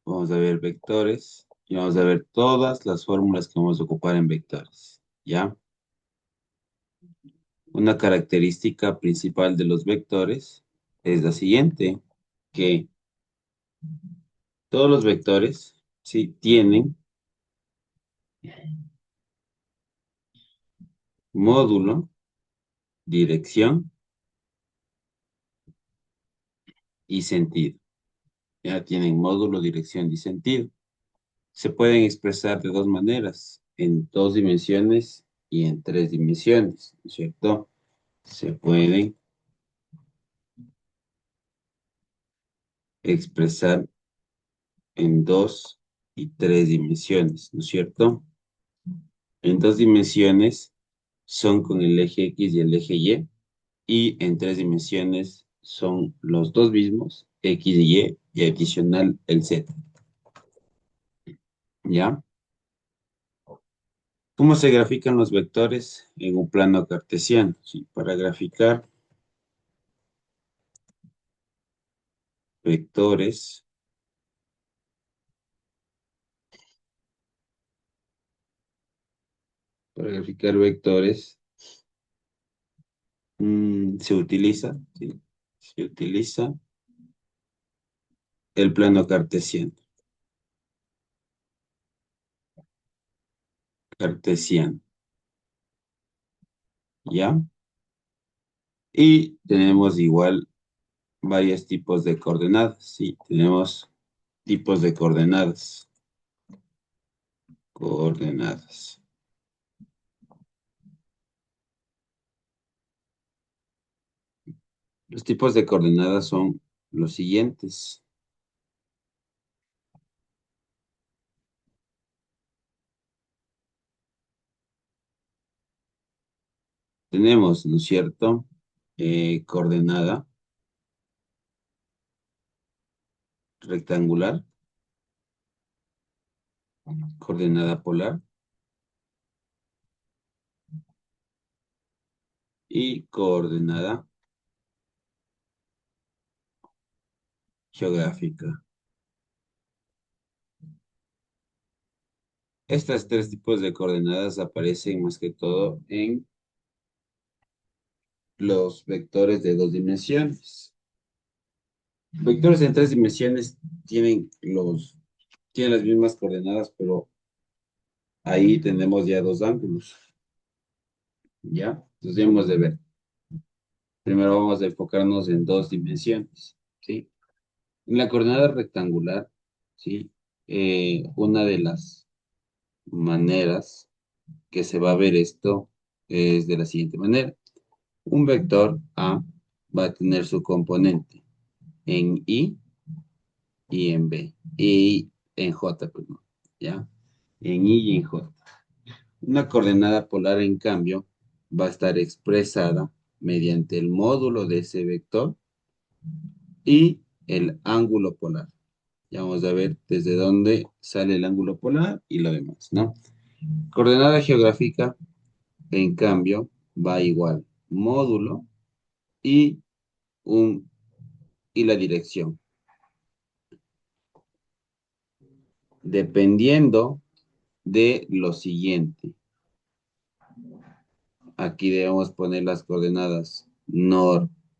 Vamos a ver vectores y vamos a ver todas las fórmulas que vamos a ocupar en vectores. ¿Ya? Una característica principal de los vectores es la siguiente, que todos los vectores, sí, tienen módulo, dirección y sentido. Ya tienen módulo, dirección y sentido. Se pueden expresar de dos maneras, en dos dimensiones y en tres dimensiones, ¿no es cierto? Se pueden expresar en dos y tres dimensiones, ¿no es cierto? En dos dimensiones son con el eje X y el eje y en tres dimensiones son los dos mismos, X y adicional el Z, ¿ya? ¿Cómo se grafican los vectores en un plano cartesiano? Sí, para graficar vectores, para graficar vectores, se utiliza, sí, se utiliza el plano cartesiano, cartesiano, ¿ya? Y tenemos igual varios tipos de coordenadas, sí, tenemos tipos de coordenadas, coordenadas. Los tipos de coordenadas son los siguientes. Tenemos, ¿no es cierto? Coordenada rectangular, coordenada polar y coordenada geográfica. Estas tres tipos de coordenadas aparecen más que todo en los vectores de dos dimensiones. Vectores en tres dimensiones tienen las mismas coordenadas, pero ahí tenemos ya dos ángulos, ¿ya? Entonces debemos de ver. Primero vamos a enfocarnos en dos dimensiones, ¿sí? En la coordenada rectangular, ¿sí? Una de las maneras que se va a ver esto es de la siguiente manera. Un vector A va a tener su componente en I y en B. Y en J, perdón, ¿ya? En I y en J. Una coordenada polar, en cambio, va a estar expresada mediante el módulo de ese vector y el ángulo polar. Ya vamos a ver desde dónde sale el ángulo polar y lo demás, ¿no? Coordenada geográfica, en cambio, va igual módulo y, un, y la dirección. Dependiendo de lo siguiente. Aquí debemos poner las coordenadas noroeste,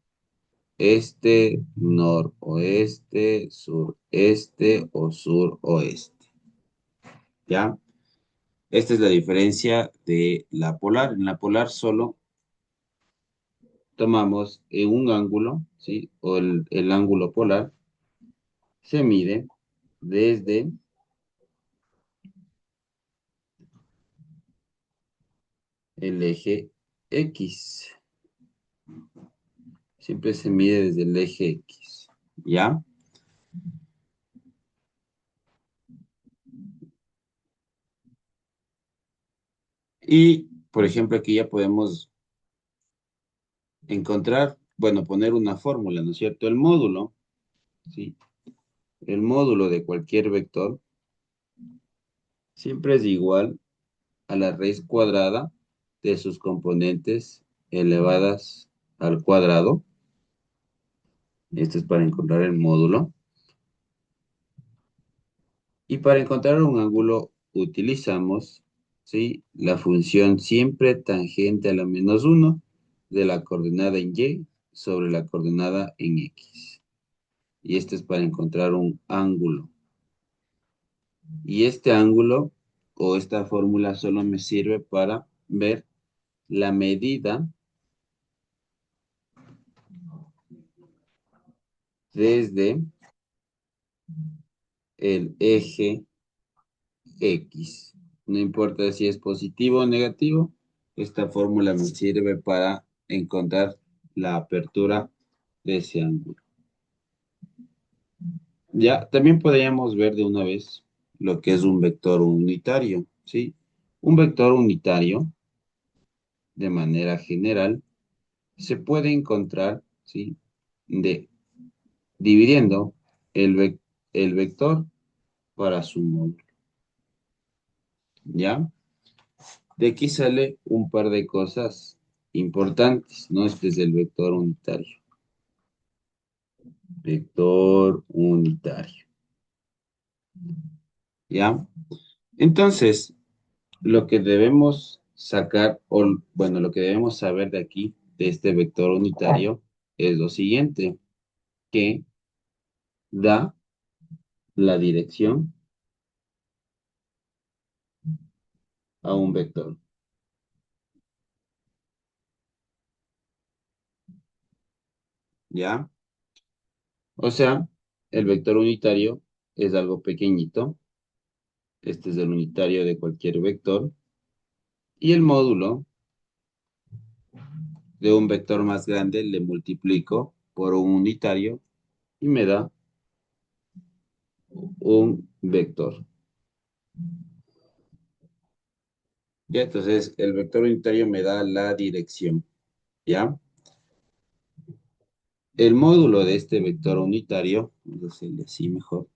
sureste o suroeste. ¿Ya? Esta es la diferencia de la polar. En la polar solo tomamos un ángulo, ¿sí? O el ángulo polar se mide desde el eje X. Siempre se mide desde el eje X. ¿Ya? Y, por ejemplo, aquí ya podemos encontrar, bueno, poner una fórmula, ¿no es cierto? El módulo, ¿sí? El módulo de cualquier vector siempre es igual a la raíz cuadrada de sus componentes elevadas al cuadrado. Esto es para encontrar el módulo. Y para encontrar un ángulo utilizamos, ¿sí?, la función siempre tangente a la menos uno de la coordenada en Y sobre la coordenada en X. Y este es para encontrar un ángulo. Y este ángulo o esta fórmula solo me sirve para ver la medida desde el eje X. No importa si es positivo o negativo, esta fórmula me sirve para encontrar la apertura de ese ángulo. Ya, también podríamos ver de una vez lo que es un vector unitario, ¿sí? Un vector unitario, de manera general, se puede encontrar, ¿sí?, de, dividiendo el vector para su módulo, ¿ya? De aquí sale un par de cosas importantes, ¿no? Este es el vector unitario. Vector unitario, ¿ya? Entonces, lo que debemos sacar, o bueno, lo que debemos saber de aquí, de este vector unitario, es lo siguiente, que da la dirección a un vector, ¿ya? O sea, el vector unitario es algo pequeñito, este es el unitario de cualquier vector, y el módulo de un vector más grande le multiplico por un unitario y me da un vector. Ya, entonces el vector unitario me da la dirección, ¿ya? El módulo de este vector unitario, vamos a hacerle así mejor,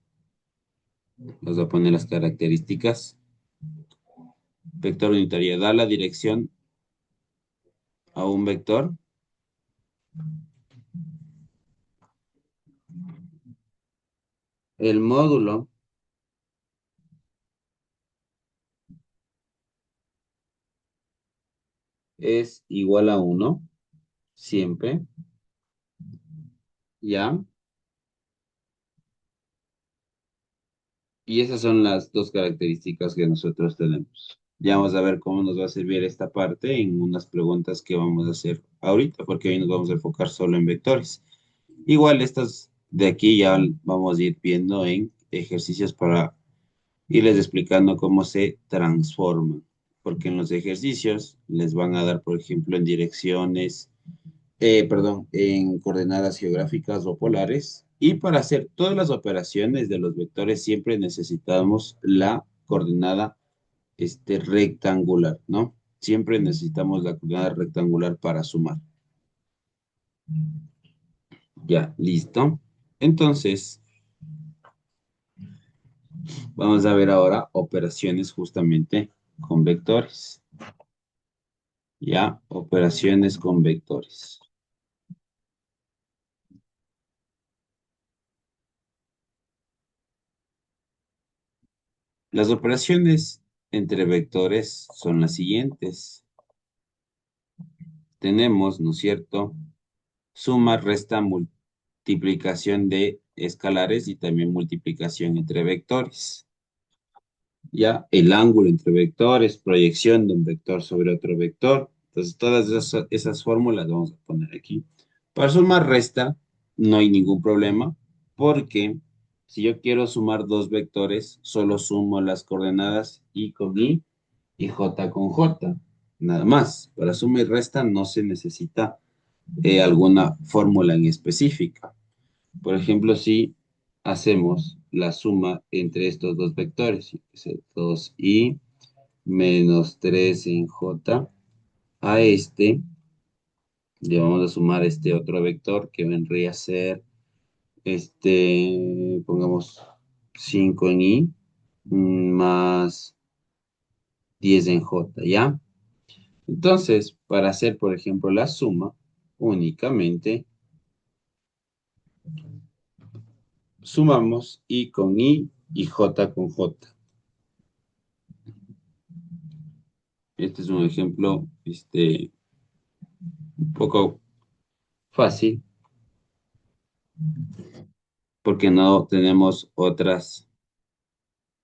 vamos a poner las características. Vector unitario da la dirección a un vector. El módulo es igual a uno siempre, ¿ya? Y esas son las dos características que nosotros tenemos. Ya vamos a ver cómo nos va a servir esta parte en unas preguntas que vamos a hacer ahorita, porque hoy nos vamos a enfocar solo en vectores. Igual estas de aquí ya vamos a ir viendo en ejercicios para irles explicando cómo se transforman. Porque en los ejercicios les van a dar, por ejemplo, en direcciones, perdón, en coordenadas geográficas o polares. Y para hacer todas las operaciones de los vectores siempre necesitamos la coordenada rectangular, ¿no? Siempre necesitamos la coordenada rectangular para sumar. Ya, listo. Entonces, vamos a ver ahora operaciones justamente con vectores. Ya, operaciones con vectores. Las operaciones entre vectores son las siguientes. Tenemos, ¿no es cierto?, suma, resta, multiplicación de escalares y también multiplicación entre vectores. Ya, el ángulo entre vectores, proyección de un vector sobre otro vector. Entonces, todas esas fórmulas vamos a poner aquí. Para sumar, resta, no hay ningún problema, porque si yo quiero sumar dos vectores, solo sumo las coordenadas y con y j con j. Nada más. Para suma y resta no se necesita alguna fórmula en específica. Por ejemplo, si hacemos la suma entre estos dos vectores, 2i menos 3 en j, a este le vamos a sumar este otro vector que vendría a ser, pongamos 5 en i, más 10 en j, ¿ya? Entonces, para hacer, por ejemplo, la suma, únicamente sumamos i con i y J con J. Este es un ejemplo, un poco fácil, porque no tenemos otras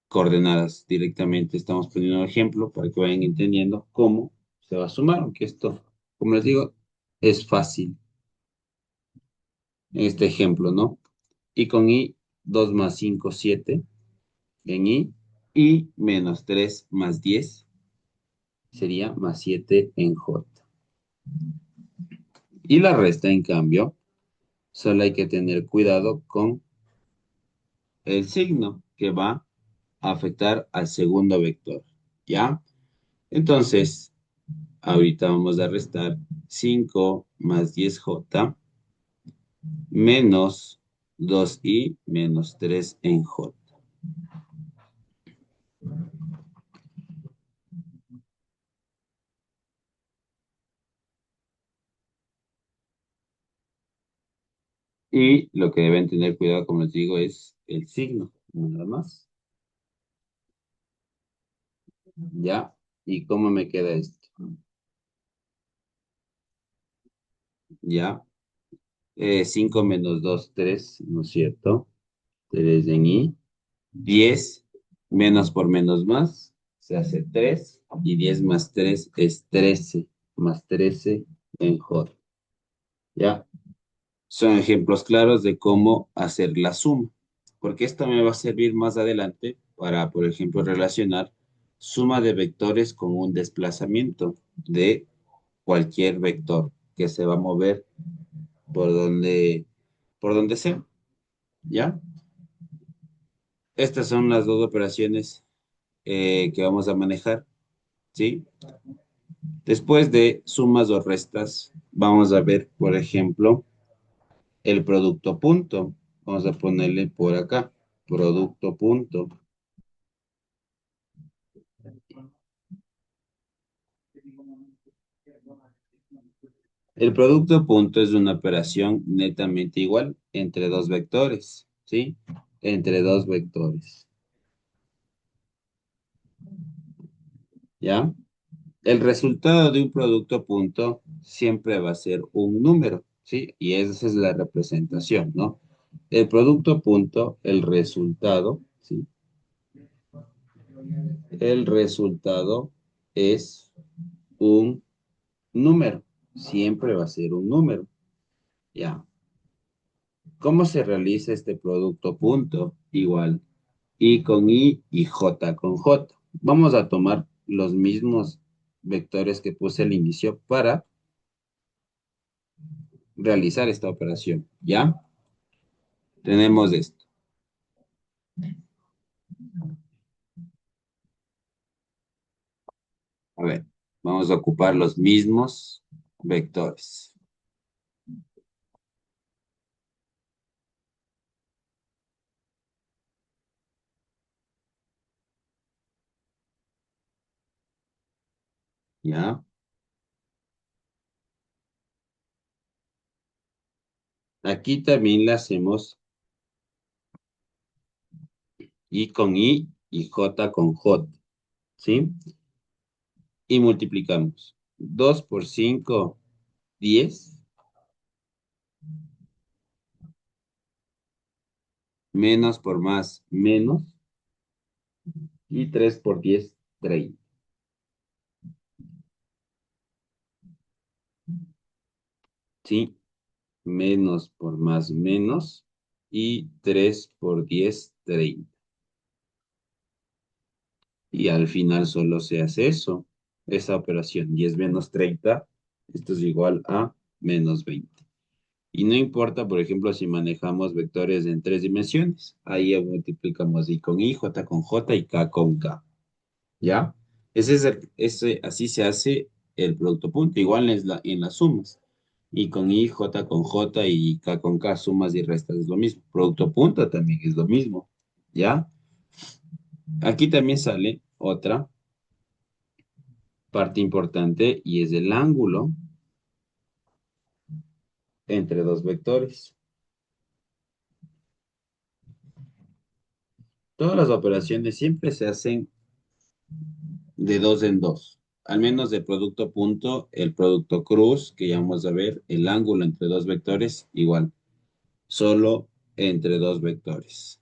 coordenadas directamente. Estamos poniendo un ejemplo para que vayan entendiendo cómo se va a sumar, aunque esto, como les digo, es fácil en este ejemplo, ¿no? Y con I, 2 más 5 7 en I, y menos 3 más 10 sería más 7 en J. Y la resta, en cambio, solo hay que tener cuidado con el signo que va a afectar al segundo vector, ¿ya? Entonces, ahorita vamos a restar 5 más 10J menos 2i menos 3 en J. Y lo que deben tener cuidado, como les digo, es el signo, nada más. ¿Ya? ¿Y cómo me queda esto? ¿Ya? 5 menos 2 3, ¿no es cierto? 3 en I. 10 menos por menos más, se hace 3. Y 10 más 3 es 13. Más 13 en J. ¿Ya? Son ejemplos claros de cómo hacer la suma. Porque esto me va a servir más adelante para, por ejemplo, relacionar suma de vectores con un desplazamiento de cualquier vector que se va a mover por donde sea, ¿ya? Estas son las dos operaciones que vamos a manejar, ¿sí? Después de sumas o restas, vamos a ver, por ejemplo, el producto punto. Vamos a ponerle por acá, producto punto. El producto punto es una operación netamente igual entre dos vectores, ¿sí? Entre dos vectores, ¿ya? El resultado de un producto punto siempre va a ser un número, ¿sí? Y esa es la representación, ¿no? El producto punto, el resultado, ¿sí? El resultado es un número, siempre va a ser un número, ¿ya? ¿Cómo se realiza este producto punto? Igual, I con I y J con J. Vamos a tomar los mismos vectores que puse al inicio para realizar esta operación, ¿ya? Tenemos esto. A ver, vamos a ocupar los mismos vectores, ¿ya? Aquí también le hacemos I con I y J con J, ¿sí? Y multiplicamos. 2 por 5, 10. Menos por más, menos. Y 3 por 10, 30. ¿Sí? Menos por más, menos. Y 3 por 10, 30. Y al final solo se hace eso. Esa operación. 10 menos 30. Esto es igual a menos 20. Y no importa, por ejemplo, si manejamos vectores en tres dimensiones. Ahí multiplicamos I con I, J con J y K con K. ¿Ya? Así se hace el producto punto, igual en las sumas. Y con I, J con J y K con K, sumas y restas es lo mismo. Producto punto también es lo mismo. ¿Ya? Aquí también sale otra parte importante y es el ángulo entre dos vectores. Todas las operaciones siempre se hacen de dos en dos. Al menos de producto punto, el producto cruz, que ya vamos a ver, el ángulo entre dos vectores, igual, solo entre dos vectores.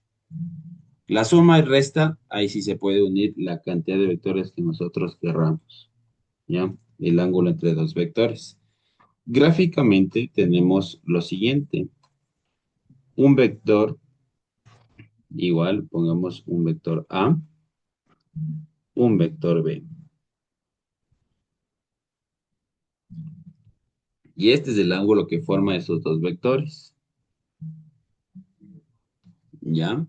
La suma y resta, ahí sí se puede unir la cantidad de vectores que nosotros querramos, ¿ya? El ángulo entre dos vectores. Gráficamente tenemos lo siguiente. Un vector igual, pongamos un vector A, un vector B. Y este es el ángulo que forma esos dos vectores, ¿ya?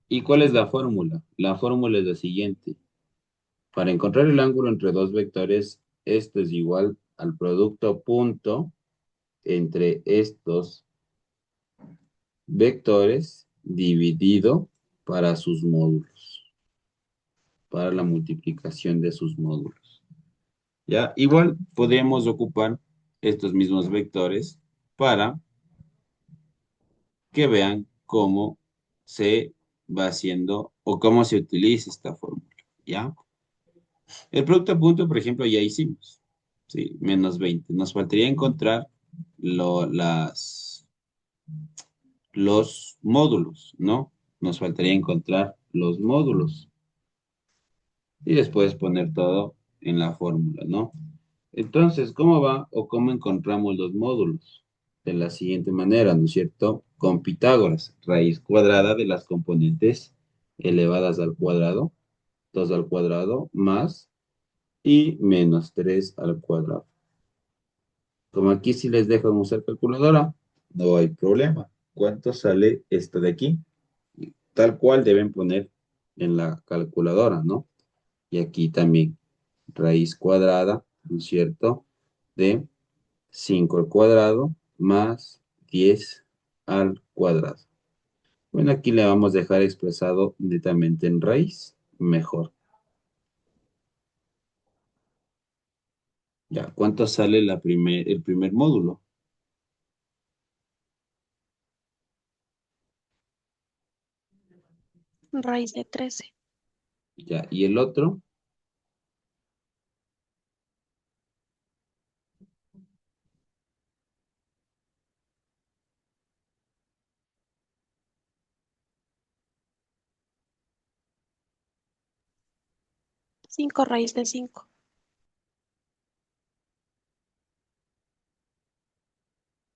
¿Y cuál es la fórmula? La fórmula es la siguiente. Para encontrar el ángulo entre dos vectores, esto es igual al producto punto entre estos vectores dividido para sus módulos, para la multiplicación de sus módulos. ¿Ya? Igual podríamos ocupar estos mismos vectores para que vean cómo se va haciendo o cómo se utiliza esta fórmula. ¿Ya? El producto a punto, por ejemplo, ya hicimos. Sí, menos 20. Nos faltaría encontrar los módulos, ¿no? Nos faltaría encontrar los módulos y después poner todo en la fórmula, ¿no? Entonces, ¿cómo va o cómo encontramos los módulos? De la siguiente manera, ¿no es cierto? Con Pitágoras, raíz cuadrada de las componentes elevadas al cuadrado, 2 al cuadrado, más y menos 3 al cuadrado. Como aquí sí les dejan usar calculadora, no hay problema. ¿Cuánto sale esto de aquí? Tal cual deben poner en la calculadora, ¿no? Y aquí también raíz cuadrada, ¿no es cierto? De 5 al cuadrado más 10 al cuadrado. Bueno, aquí le vamos a dejar expresado netamente en raíz, mejor. Ya, ¿cuánto sale el primer módulo? Raíz de 13. Ya, y el otro, 5 raíz de 5.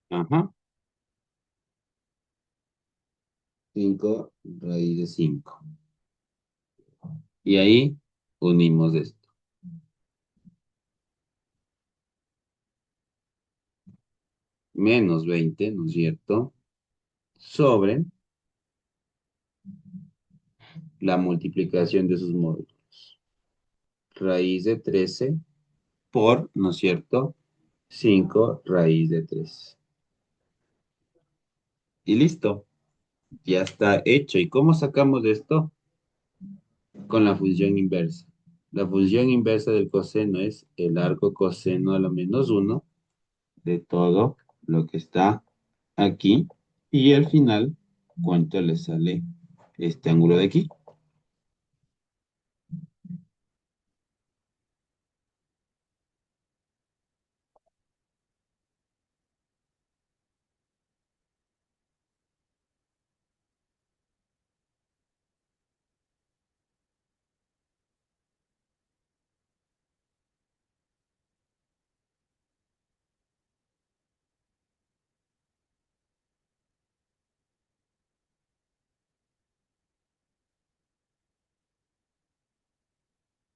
ajá, 5 raíz de 5. Y ahí unimos esto. Menos 20, ¿no es cierto? Sobre la multiplicación de sus módulos. Raíz de 13 por, ¿no es cierto? 5 raíz de 3. Y listo, ya está hecho. ¿Y cómo sacamos de esto? Con la función inversa. La función inversa del coseno es el arco coseno a la menos uno de todo lo que está aquí. Y al final, ¿cuánto le sale este ángulo de aquí?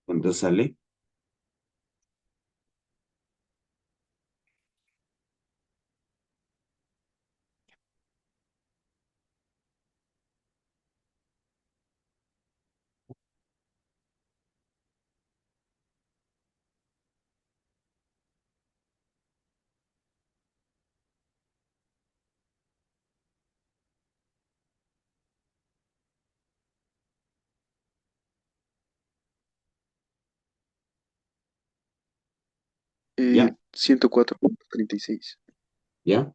¿Cuánto sale? ¿Ya? 104.36. ¿Ya?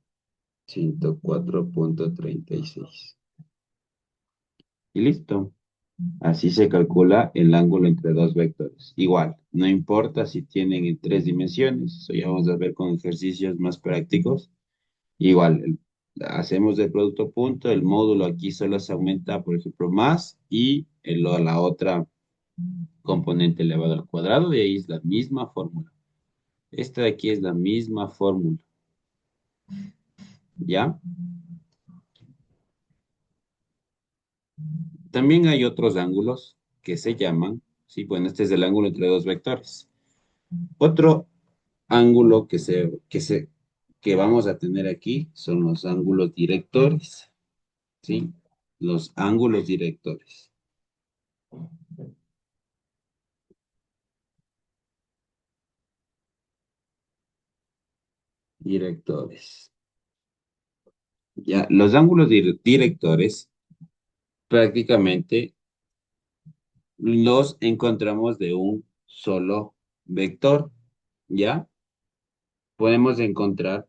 104.36. Y listo. Así se calcula el ángulo entre dos vectores. Igual, no importa si tienen en tres dimensiones, eso ya vamos a ver con ejercicios más prácticos. Igual, hacemos el producto punto, el módulo aquí solo se aumenta, por ejemplo, más y la otra componente elevado al cuadrado, y ahí es la misma fórmula. Esta de aquí es la misma fórmula, ¿ya? También hay otros ángulos que se llaman, sí, bueno, este es el ángulo entre dos vectores. Otro ángulo que vamos a tener aquí son los ángulos directores, ¿sí? Los ángulos directores. Directores. Ya, los ángulos directores prácticamente los encontramos de un solo vector, ¿ya? Podemos encontrar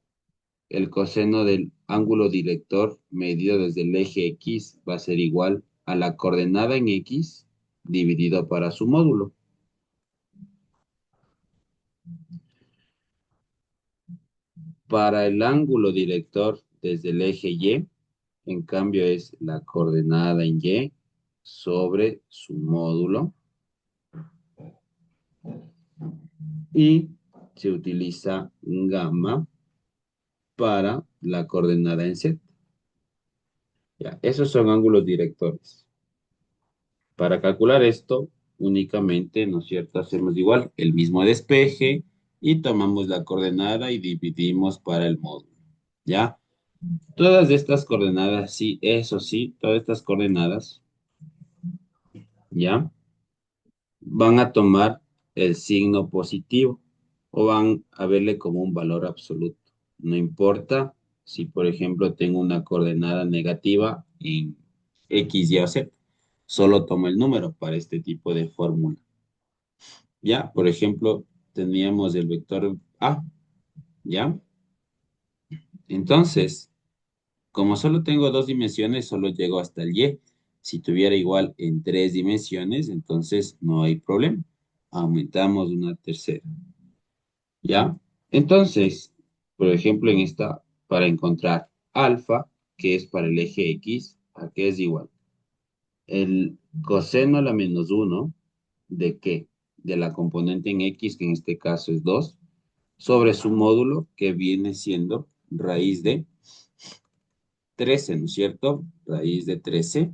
el coseno del ángulo director medido desde el eje X va a ser igual a la coordenada en X dividido para su módulo. Para el ángulo director desde el eje Y, en cambio es la coordenada en Y sobre su módulo y se utiliza gamma para la coordenada en Z. Ya, esos son ángulos directores. Para calcular esto, únicamente, ¿no es cierto? Hacemos igual el mismo despeje y tomamos la coordenada y dividimos para el módulo. ¿Ya? Todas estas coordenadas, sí, eso sí, todas estas coordenadas, ¿ya? Van a tomar el signo positivo o van a verle como un valor absoluto. No importa si, por ejemplo, tengo una coordenada negativa en X, Y o Z. Solo tomo el número para este tipo de fórmula. Ya, por ejemplo, teníamos el vector A, ¿ya? Entonces, como solo tengo dos dimensiones, solo llego hasta el Y. Si tuviera igual en tres dimensiones, entonces no hay problema. Aumentamos una tercera. ¿Ya? Entonces, por ejemplo, en esta, para encontrar alfa, que es para el eje X, ¿a qué es igual? El coseno a la menos uno, ¿de qué? De la componente en X, que en este caso es 2 sobre su módulo, que viene siendo raíz de 13, ¿no es cierto? Raíz de 13,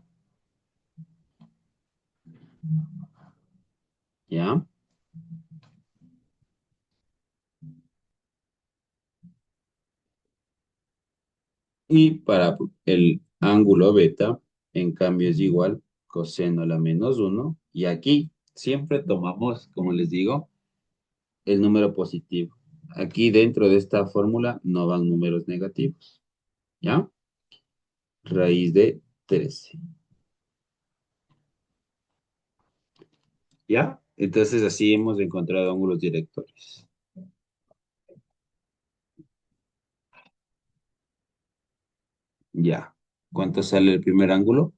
¿ya? Y para el ángulo beta, en cambio es igual coseno a la menos uno. Y aquí siempre tomamos, como les digo, el número positivo. Aquí dentro de esta fórmula no van números negativos, ¿ya? Raíz de 13, ¿ya? Entonces así hemos encontrado ángulos directores. Ya. ¿Cuánto sale el primer ángulo?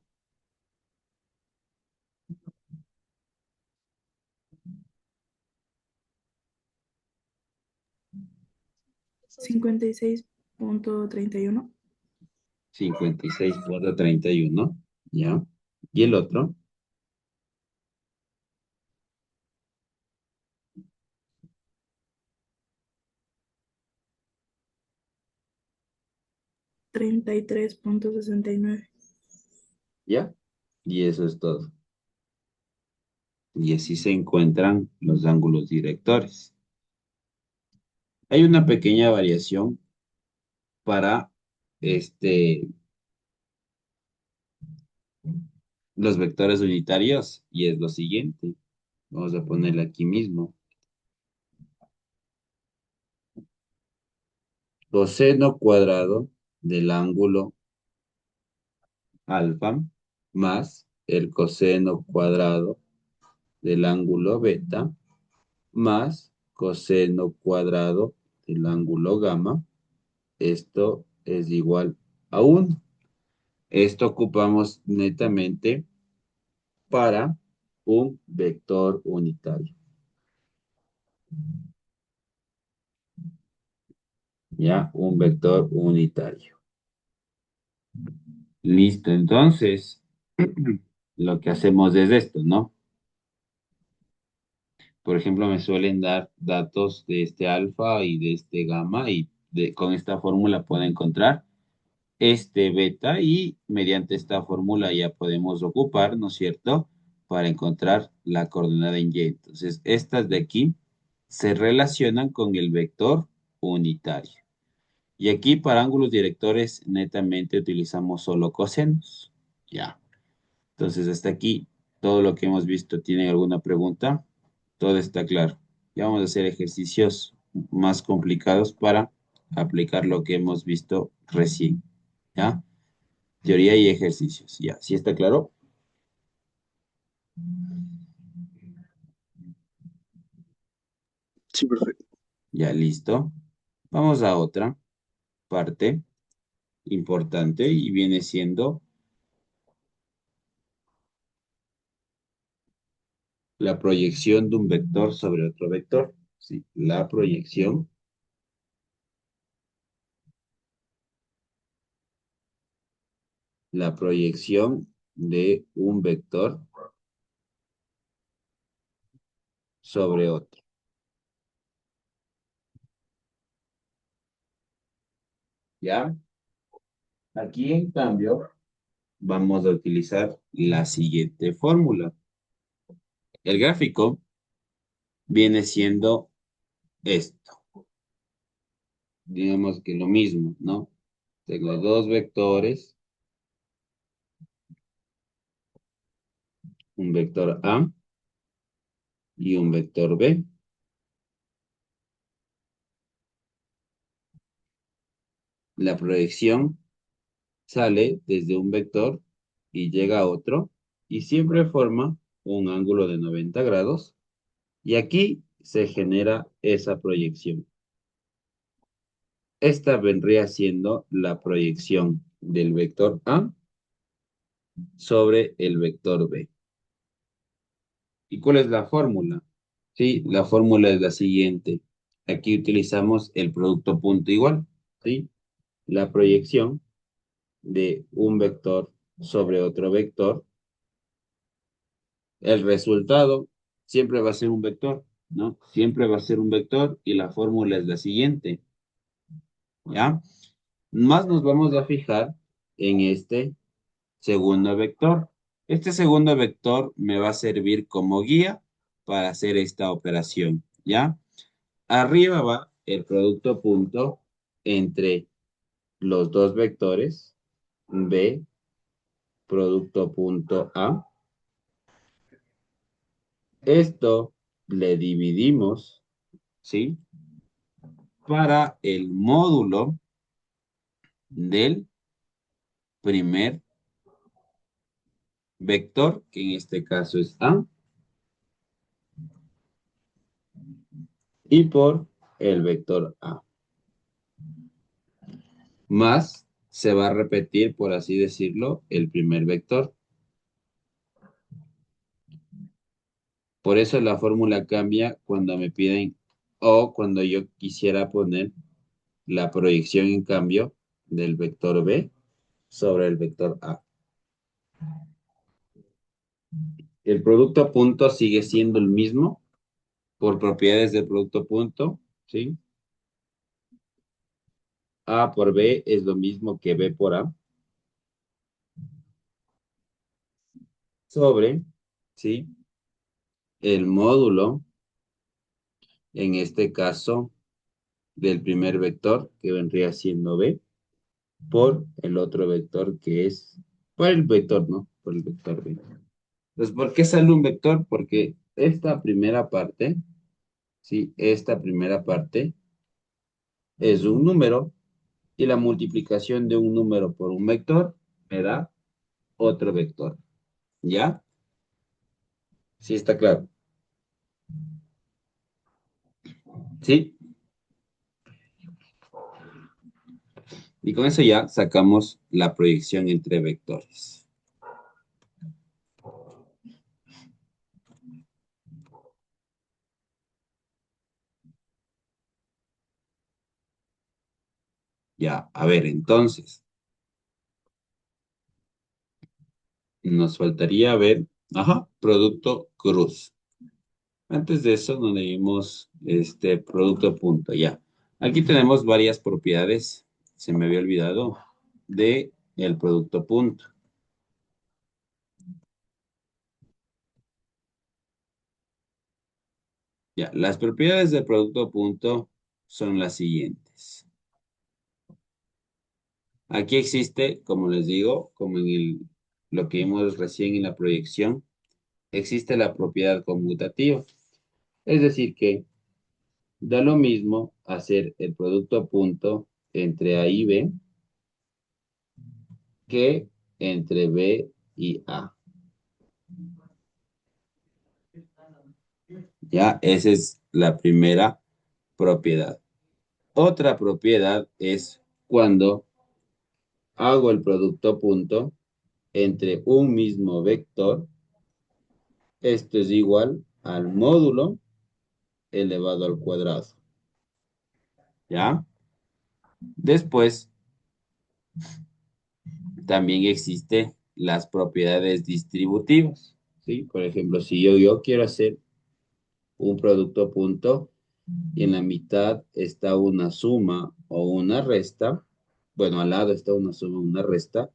56.31. 56,31, ¿ya? Y el otro, 33.69. ¿ya? Y eso es todo. Y así se encuentran los ángulos directores. Hay una pequeña variación para los vectores unitarios y es lo siguiente. Vamos a ponerle aquí mismo. Coseno cuadrado del ángulo alfa más el coseno cuadrado del ángulo beta más coseno cuadrado del ángulo gamma. Esto es igual a 1. Esto ocupamos netamente para un vector unitario. Ya, un vector unitario. Listo, entonces, lo que hacemos es esto, ¿no? Por ejemplo, me suelen dar datos de este alfa y de este gamma y con esta fórmula puedo encontrar este beta y mediante esta fórmula ya podemos ocupar, ¿no es cierto?, para encontrar la coordenada en Y. Entonces, estas de aquí se relacionan con el vector unitario. Y aquí para ángulos directores netamente utilizamos solo cosenos. Ya. Entonces, hasta aquí todo lo que hemos visto. ¿Tienen alguna pregunta? Todo está claro. Ya vamos a hacer ejercicios más complicados para aplicar lo que hemos visto recién. ¿Ya? Teoría y ejercicios. Ya, ¿sí está claro? Sí, perfecto. Ya, listo. Vamos a otra parte importante y viene siendo la proyección de un vector sobre otro vector. Sí, la proyección de un vector sobre otro. ¿Ya? Aquí, en cambio, vamos a utilizar la siguiente fórmula. El gráfico viene siendo esto. Digamos que lo mismo, ¿no? Tengo dos vectores, un vector A y un vector B. La proyección sale desde un vector y llega a otro y siempre forma un ángulo de 90 grados y aquí se genera esa proyección. Esta vendría siendo la proyección del vector A sobre el vector B. ¿Y cuál es la fórmula? Sí, la fórmula es la siguiente. Aquí utilizamos el producto punto igual, ¿sí? La proyección de un vector sobre otro vector. El resultado siempre va a ser un vector, ¿no? Siempre va a ser un vector y la fórmula es la siguiente, ¿ya? Más nos vamos a fijar en este segundo vector. Este segundo vector me va a servir como guía para hacer esta operación, ¿ya? Arriba va el producto punto entre los dos vectores, B, producto punto A. Esto le dividimos, ¿sí? Para el módulo del primer vector, que en este caso es A, y por el vector A. Más se va a repetir, por así decirlo, el primer vector. Por eso la fórmula cambia cuando me piden o cuando yo quisiera poner la proyección en cambio del vector B sobre el vector A. El producto punto sigue siendo el mismo por propiedades del producto punto, ¿sí? A por B es lo mismo que B por A sobre, ¿sí? El módulo, en este caso, del primer vector, que vendría siendo B, por el otro vector que es, por el vector, ¿no? Por el vector B. Entonces, ¿por qué sale un vector? Porque esta primera parte, ¿sí? Esta primera parte es un número y la multiplicación de un número por un vector me da otro vector. ¿Ya? Sí, está claro. ¿Sí? Y con eso ya sacamos la proyección entre vectores. Ya, a ver, entonces, nos faltaría ver, ajá, producto cruz. Antes de eso, donde vimos este producto punto, ya. Aquí tenemos varias propiedades, se me había olvidado, de el producto punto. Ya, las propiedades del producto punto son las siguientes. Aquí existe, como les digo, como en lo que vimos recién en la proyección, existe la propiedad conmutativa. Es decir, que da lo mismo hacer el producto punto entre A y B que entre B y A. Ya, esa es la primera propiedad. Otra propiedad es cuando hago el producto punto entre un mismo vector. Esto es igual al módulo elevado al cuadrado. ¿Ya? Después, también existen las propiedades distributivas. ¿Sí? Por ejemplo, si yo quiero hacer un producto punto y en la mitad está una suma o una resta, bueno, al lado está una suma o una resta,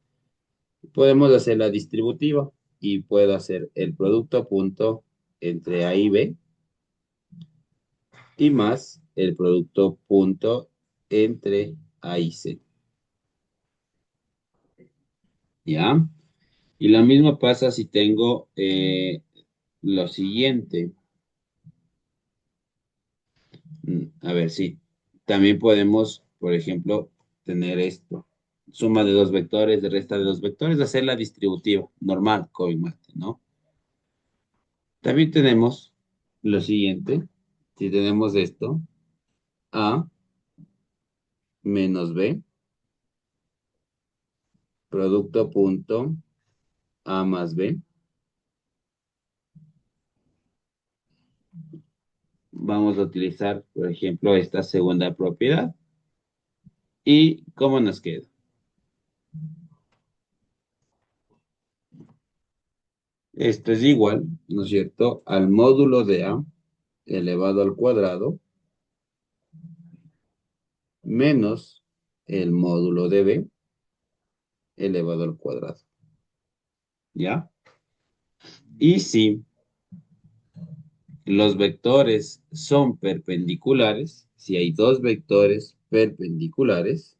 podemos hacer la distributiva y puedo hacer el producto punto entre A y B y más el producto punto entre A y C. ¿Ya? Y lo mismo pasa si tengo lo siguiente. A ver, sí. También podemos, por ejemplo, tener esto. Suma de dos vectores, de resta de dos vectores, hacer la distributiva, normal, Mate, ¿no? También tenemos lo siguiente. Si tenemos esto, A menos B, producto punto A más B. Vamos a utilizar, por ejemplo, esta segunda propiedad. ¿Y cómo nos queda? Esto es igual, ¿no es cierto?, al módulo de A elevado al cuadrado menos el módulo de B elevado al cuadrado. ¿Ya? Y si los vectores son perpendiculares, si hay dos vectores perpendiculares,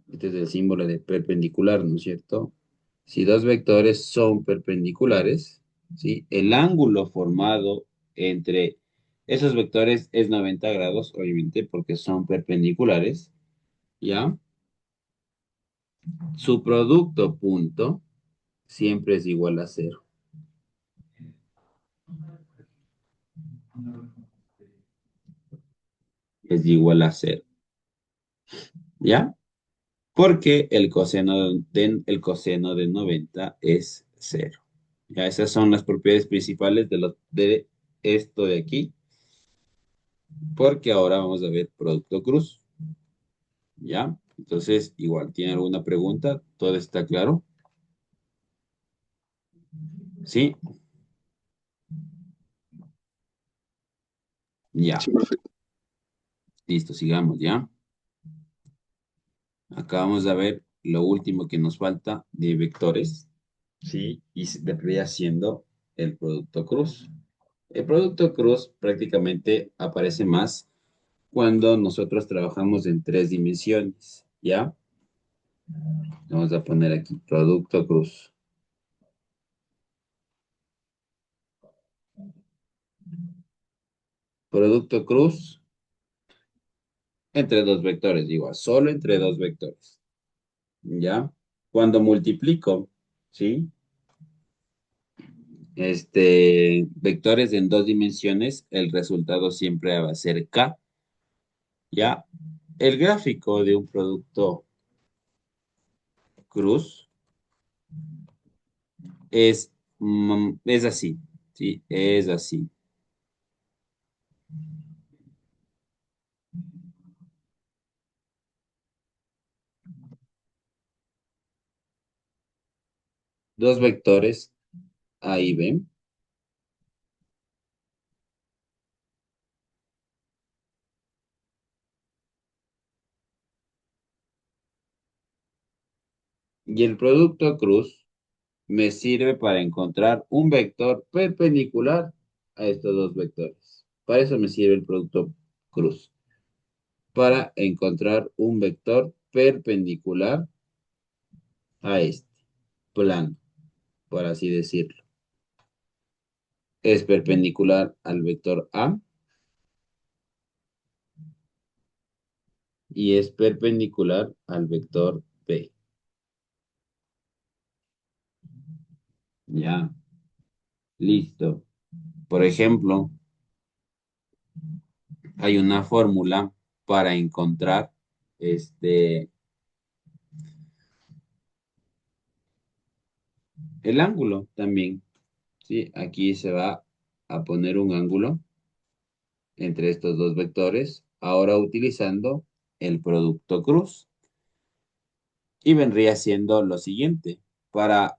este es el símbolo de perpendicular, ¿no es cierto? Si dos vectores son perpendiculares, ¿sí? El ángulo formado entre esos vectores es 90 grados, obviamente, porque son perpendiculares, ¿ya? Su producto punto siempre es igual a cero. Es igual a cero, ¿ya? Porque el coseno de 90 es cero. Ya, esas son las propiedades principales de esto de aquí. Porque ahora vamos a ver producto cruz. ¿Ya? Entonces, igual, ¿tiene alguna pregunta? ¿Todo está claro? ¿Sí? Ya. Sí, profe. Listo, sigamos, ¿ya? Acá vamos a ver lo último que nos falta de vectores. ¿Sí? Y vendría siendo el producto cruz. El producto cruz prácticamente aparece más cuando nosotros trabajamos en tres dimensiones, ¿ya? Vamos a poner aquí producto cruz. Producto cruz entre dos vectores, igual, solo entre dos vectores, ¿ya? Cuando multiplico, ¿sí? Vectores en dos dimensiones, el resultado siempre va a ser K, ¿ya? El gráfico de un producto cruz es así, ¿sí? Es así. dos vectores A y B. Y el producto cruz me sirve para encontrar un vector perpendicular a estos dos vectores. Para eso me sirve el producto cruz. Para encontrar un vector perpendicular a este plano, por así decirlo. Es perpendicular al vector A y es perpendicular al vector B. Ya, listo. Por ejemplo, hay una fórmula para encontrar el ángulo también. ¿Sí? Aquí se va a poner un ángulo entre estos dos vectores, ahora utilizando el producto cruz. Y vendría siendo lo siguiente. Para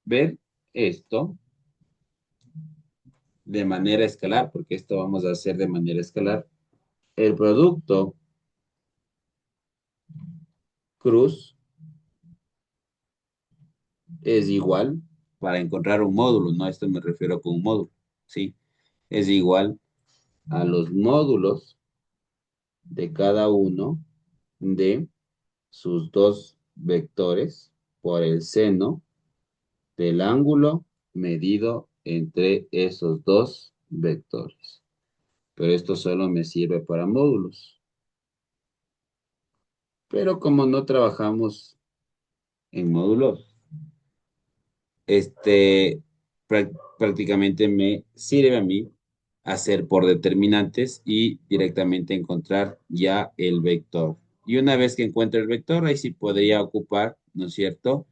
ver esto de manera escalar, porque esto vamos a hacer de manera escalar, el producto cruz es igual para encontrar un módulo, no a esto me refiero con un módulo, ¿sí? Es igual a los módulos de cada uno de sus dos vectores por el seno del ángulo medido entre esos dos vectores. Pero esto solo me sirve para módulos. Pero como no trabajamos en módulos, prácticamente me sirve a mí hacer por determinantes y directamente encontrar ya el vector. Y una vez que encuentre el vector, ahí sí podría ocupar, ¿no es cierto?,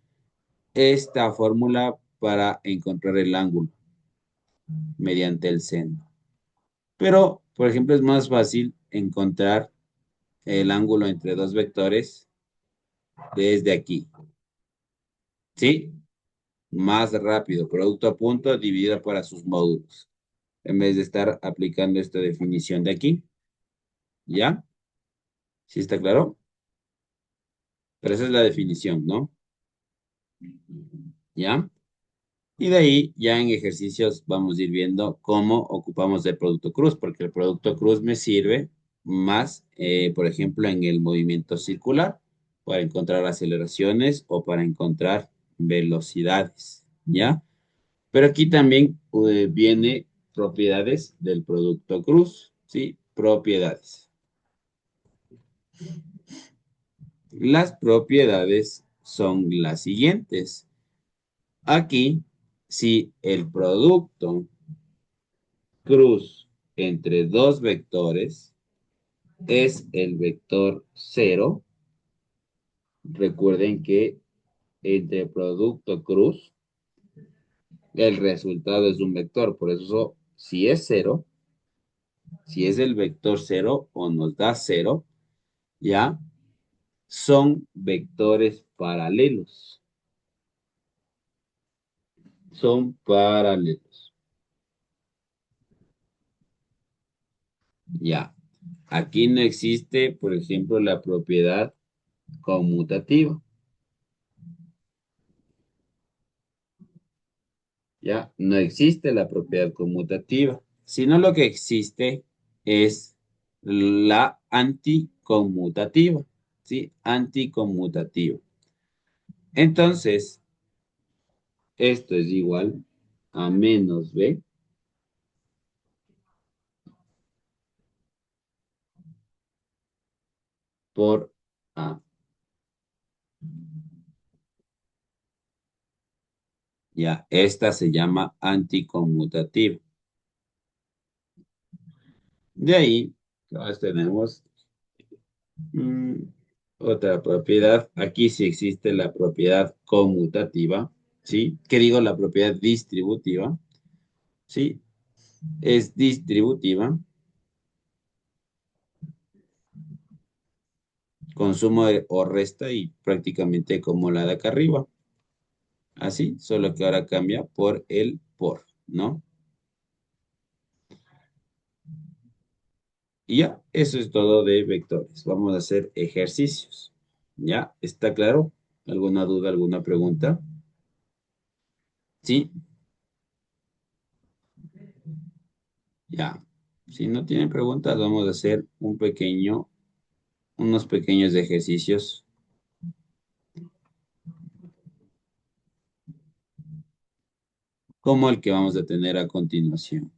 esta fórmula para encontrar el ángulo mediante el seno. Pero, por ejemplo, es más fácil encontrar el ángulo entre dos vectores desde aquí. ¿Sí? Más rápido, producto a punto dividido para sus módulos. En vez de estar aplicando esta definición de aquí. ¿Ya? ¿Sí está claro? Pero esa es la definición, ¿no? ¿Ya? Y de ahí, ya en ejercicios, vamos a ir viendo cómo ocupamos el producto cruz, porque el producto cruz me sirve más, por ejemplo, en el movimiento circular, para encontrar aceleraciones o para encontrar velocidades, ¿ya? Pero aquí también viene propiedades del producto cruz, ¿sí? Propiedades. Las propiedades son las siguientes. Aquí, si el producto cruz entre dos vectores es el vector 0, recuerden que entre producto cruz el resultado es un vector, por eso si es 0, si es el vector 0 o nos da 0, ya son vectores paralelos. Son paralelos. Ya. Aquí no existe, por ejemplo, la propiedad conmutativa. Ya, no existe la propiedad conmutativa, sino lo que existe es la anticonmutativa, ¿sí? Anticonmutativa. Entonces, esto es igual a menos B por A. Ya, esta se llama anticonmutativa. De ahí, tenemos mm, otra propiedad. Aquí sí existe la propiedad conmutativa, ¿sí? ¿Qué digo? La propiedad distributiva, ¿sí? Es distributiva, con suma o resta y prácticamente como la de acá arriba. Así, solo que ahora cambia por el por, ¿no? Y ya, eso es todo de vectores. Vamos a hacer ejercicios. ¿Ya? ¿Está claro? ¿Alguna duda, alguna pregunta? Sí, ya. Si no tienen preguntas, vamos a hacer unos pequeños ejercicios como el que vamos a tener a continuación.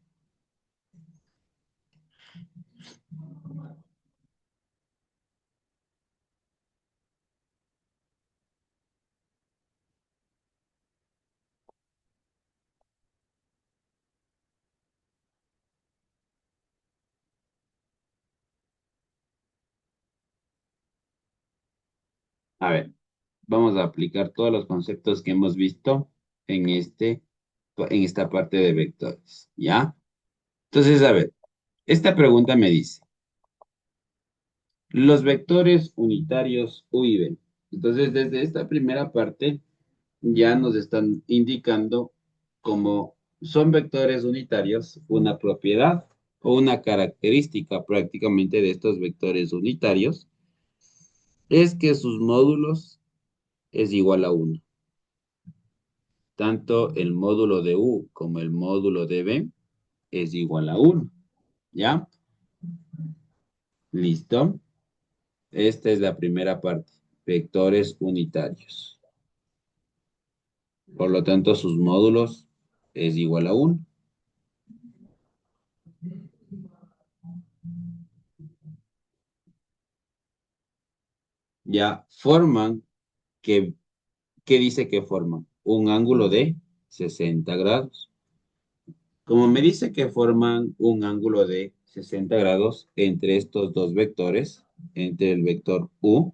A ver, vamos a aplicar todos los conceptos que hemos visto en en esta parte de vectores, ¿ya? Entonces, a ver, esta pregunta me dice, los vectores unitarios U y V. Entonces, desde esta primera parte ya nos están indicando cómo son vectores unitarios, una propiedad o una característica prácticamente de estos vectores unitarios es que sus módulos es igual a uno. Tanto el módulo de U como el módulo de V es igual a uno. ¿Ya? ¿Listo? Esta es la primera parte, vectores unitarios. Por lo tanto, sus módulos es igual a uno. Ya forman, ¿qué, qué dice que forman? Un ángulo de 60 grados. Como me dice que forman un ángulo de 60 grados entre estos dos vectores, entre el vector U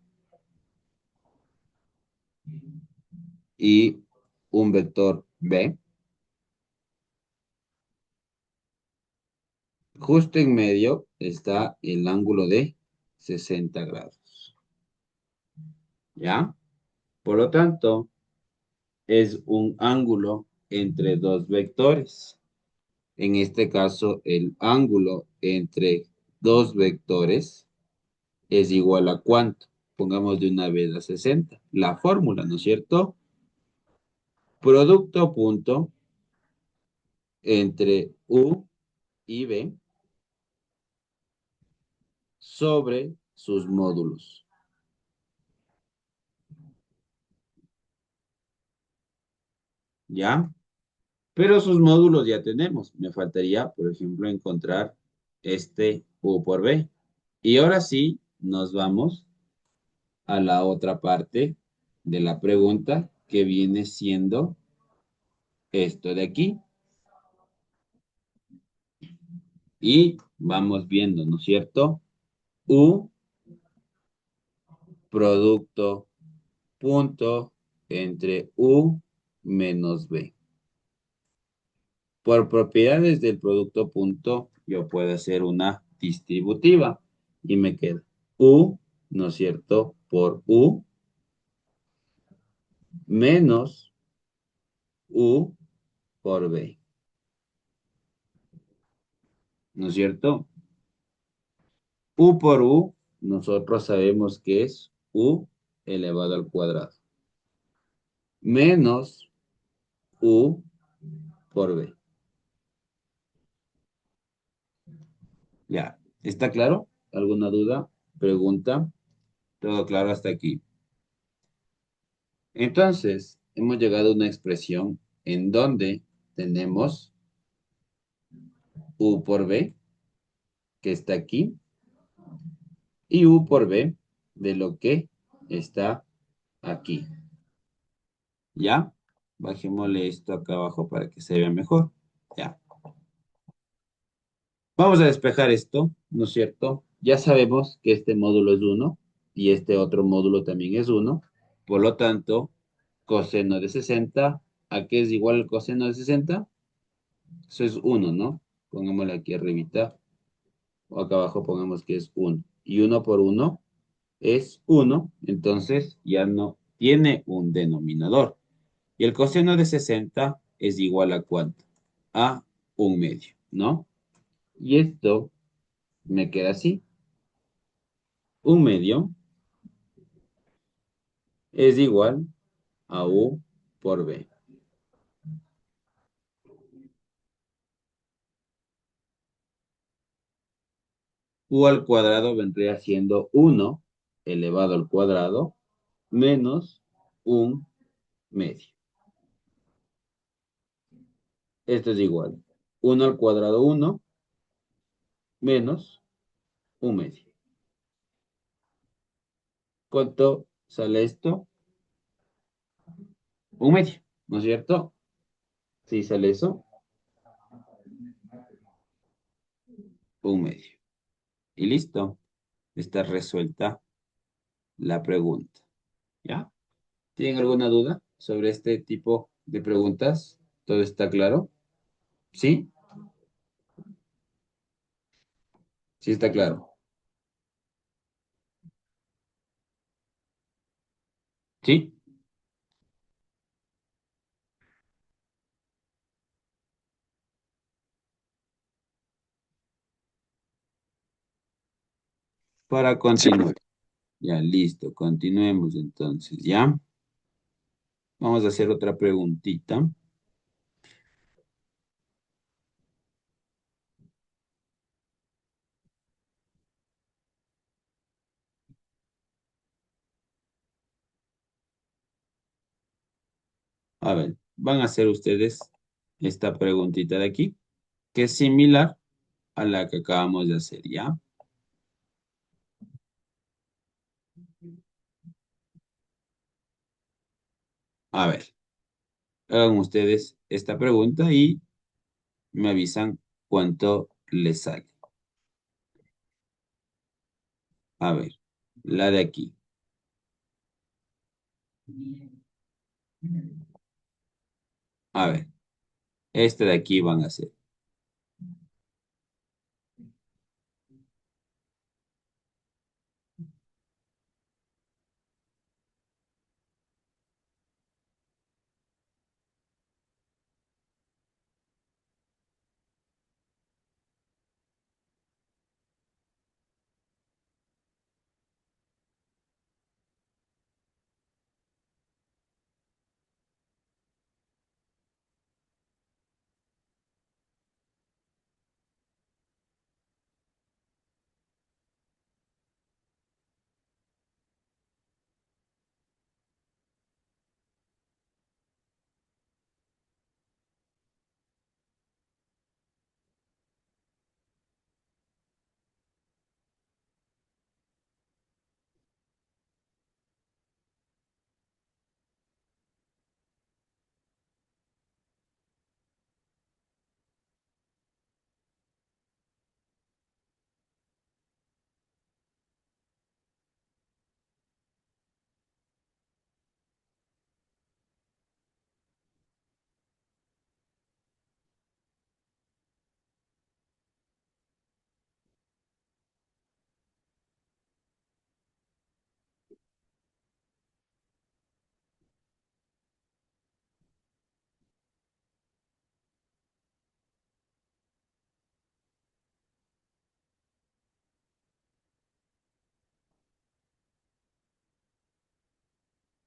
y un vector B, justo en medio está el ángulo de 60 grados. ¿Ya? Por lo tanto, es un ángulo entre dos vectores. En este caso, el ángulo entre dos vectores es igual a ¿cuánto? Pongamos de una vez a 60. La fórmula, ¿no es cierto? Producto punto entre U y B sobre sus módulos. ¿Ya? Pero sus módulos ya tenemos. Me faltaría, por ejemplo, encontrar este U por B. Y ahora sí, nos vamos a la otra parte de la pregunta que viene siendo esto de aquí. Y vamos viendo, ¿no es cierto? U producto punto entre U menos B. Por propiedades del producto punto, yo puedo hacer una distributiva y me queda U, ¿no es cierto? Por U menos U por B, ¿no es cierto? U por U, nosotros sabemos que es U elevado al cuadrado, menos U por B. Ya, ¿está claro? ¿Alguna duda? ¿Pregunta? ¿Todo claro hasta aquí? Entonces, hemos llegado a una expresión en donde tenemos U por B, que está aquí, y U por B de lo que está aquí. ¿Ya? Bajémosle esto acá abajo para que se vea mejor. Ya. Vamos a despejar esto, ¿no es cierto? Ya sabemos que este módulo es 1 y este otro módulo también es 1. Por lo tanto, coseno de 60, ¿a qué es igual el coseno de 60? Eso es 1, ¿no? Pongámosle aquí arribita, o acá abajo pongamos que es 1. Y 1 por 1 es 1, entonces ya no tiene un denominador. Y el coseno de 60 es igual a ¿cuánto? A 1/2, ¿no? Y esto me queda así. 1/2 es igual a U por B. U al cuadrado vendría siendo 1 elevado al cuadrado menos 1/2. Esto es igual. 1 al cuadrado 1 menos 1/2. ¿Cuánto sale esto? 1/2, ¿no es cierto? Sí, sale eso. 1/2. Y listo. Está resuelta la pregunta. ¿Ya? ¿Tienen alguna duda sobre este tipo de preguntas? ¿Todo está claro? ¿Sí? Sí está claro. ¿Sí? Para Sí, continuar. profe. Ya, listo. Continuemos entonces, ¿ya? Vamos a hacer otra preguntita. A ver, van a hacer ustedes esta preguntita de aquí, que es similar a la que acabamos de hacer, ¿ya? A ver, hagan ustedes esta pregunta y me avisan cuánto les sale. A ver, la de aquí. A ver, esta de aquí van a hacer.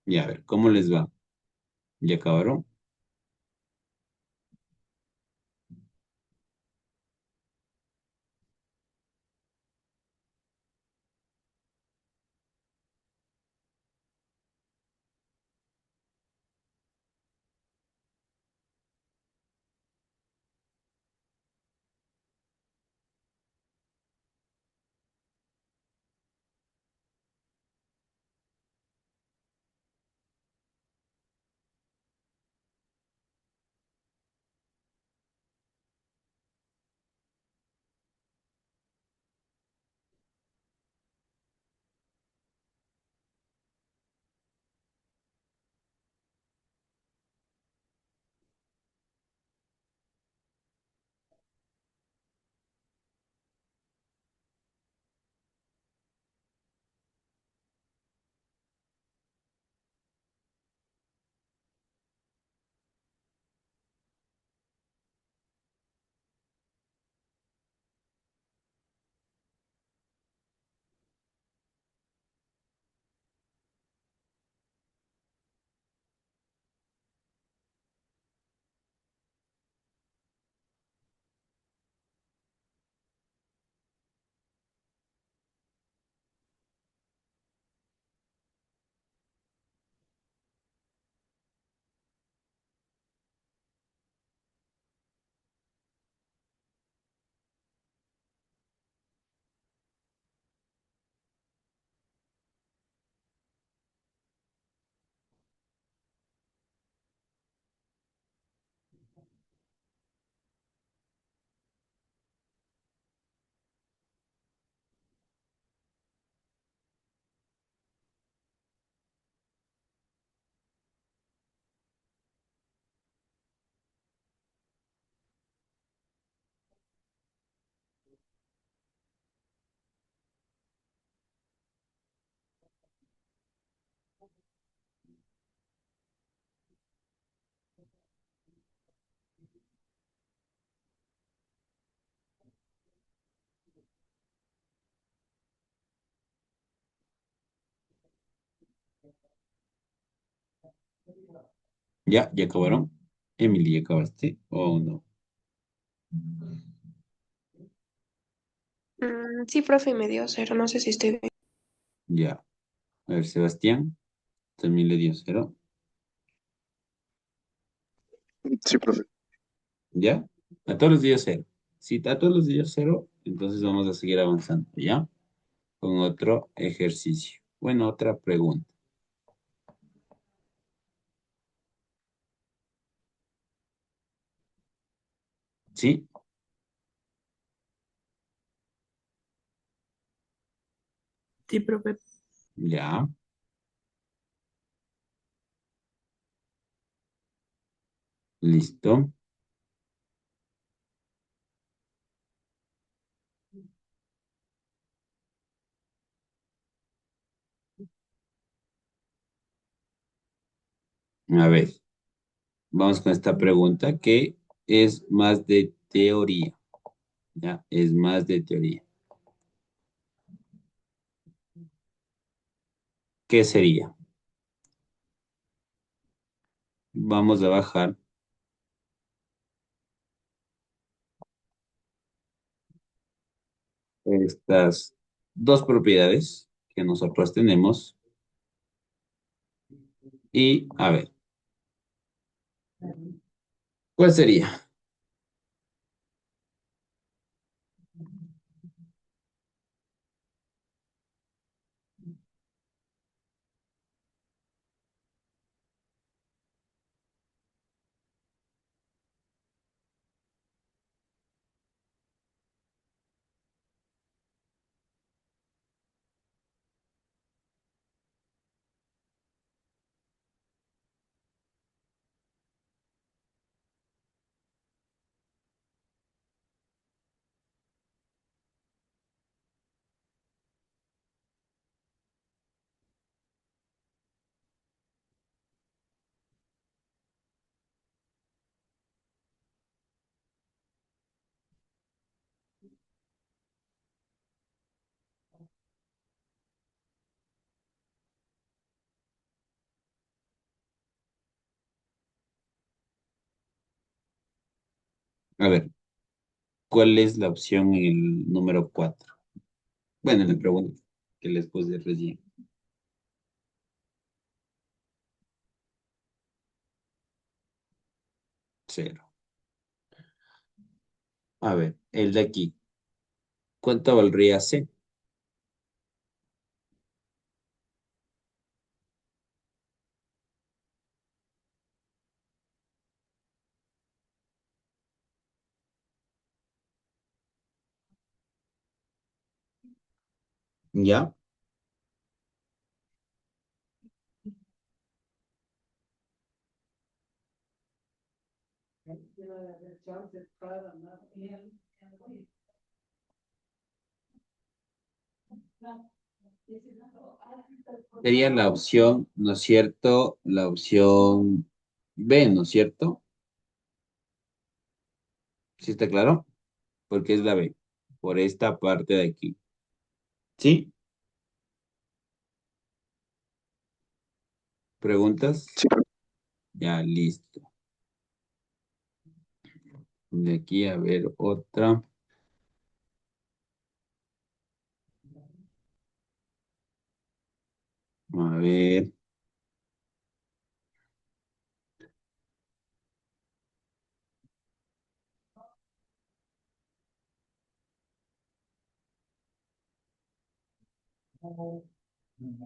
Y a ver, ¿cómo les va? ¿Ya acabaron? Ya acabaron. Emily, ¿ya acabaste o no? Sí, profe, me dio cero. No sé si estoy bien. Ya. A ver, Sebastián, también le dio cero. Sí, profe. ¿Ya? A todos los días cero. Si a todos los días cero, entonces vamos a seguir avanzando, ¿ya? Con otro ejercicio. Bueno, otra pregunta. ¿Sí? Sí, profe. Ya. Listo. A ver, vamos con esta pregunta que es más de teoría. ¿Ya? Es más de teoría. ¿Qué sería? Vamos a bajar estas dos propiedades que nosotros tenemos y a ver, ¿cuál sería? A ver, ¿cuál es la opción en el número 4? Bueno, en la pregunta que les puse recién. Cero. A ver, el de aquí. ¿Cuánto valdría C? ¿Ya? Sería la opción, ¿no es cierto? La opción B, ¿no es cierto? ¿Sí está claro? Porque es la B, por esta parte de aquí. ¿Sí? ¿Preguntas? Sí, profe. Ya, listo. De aquí a ver otra. A ver.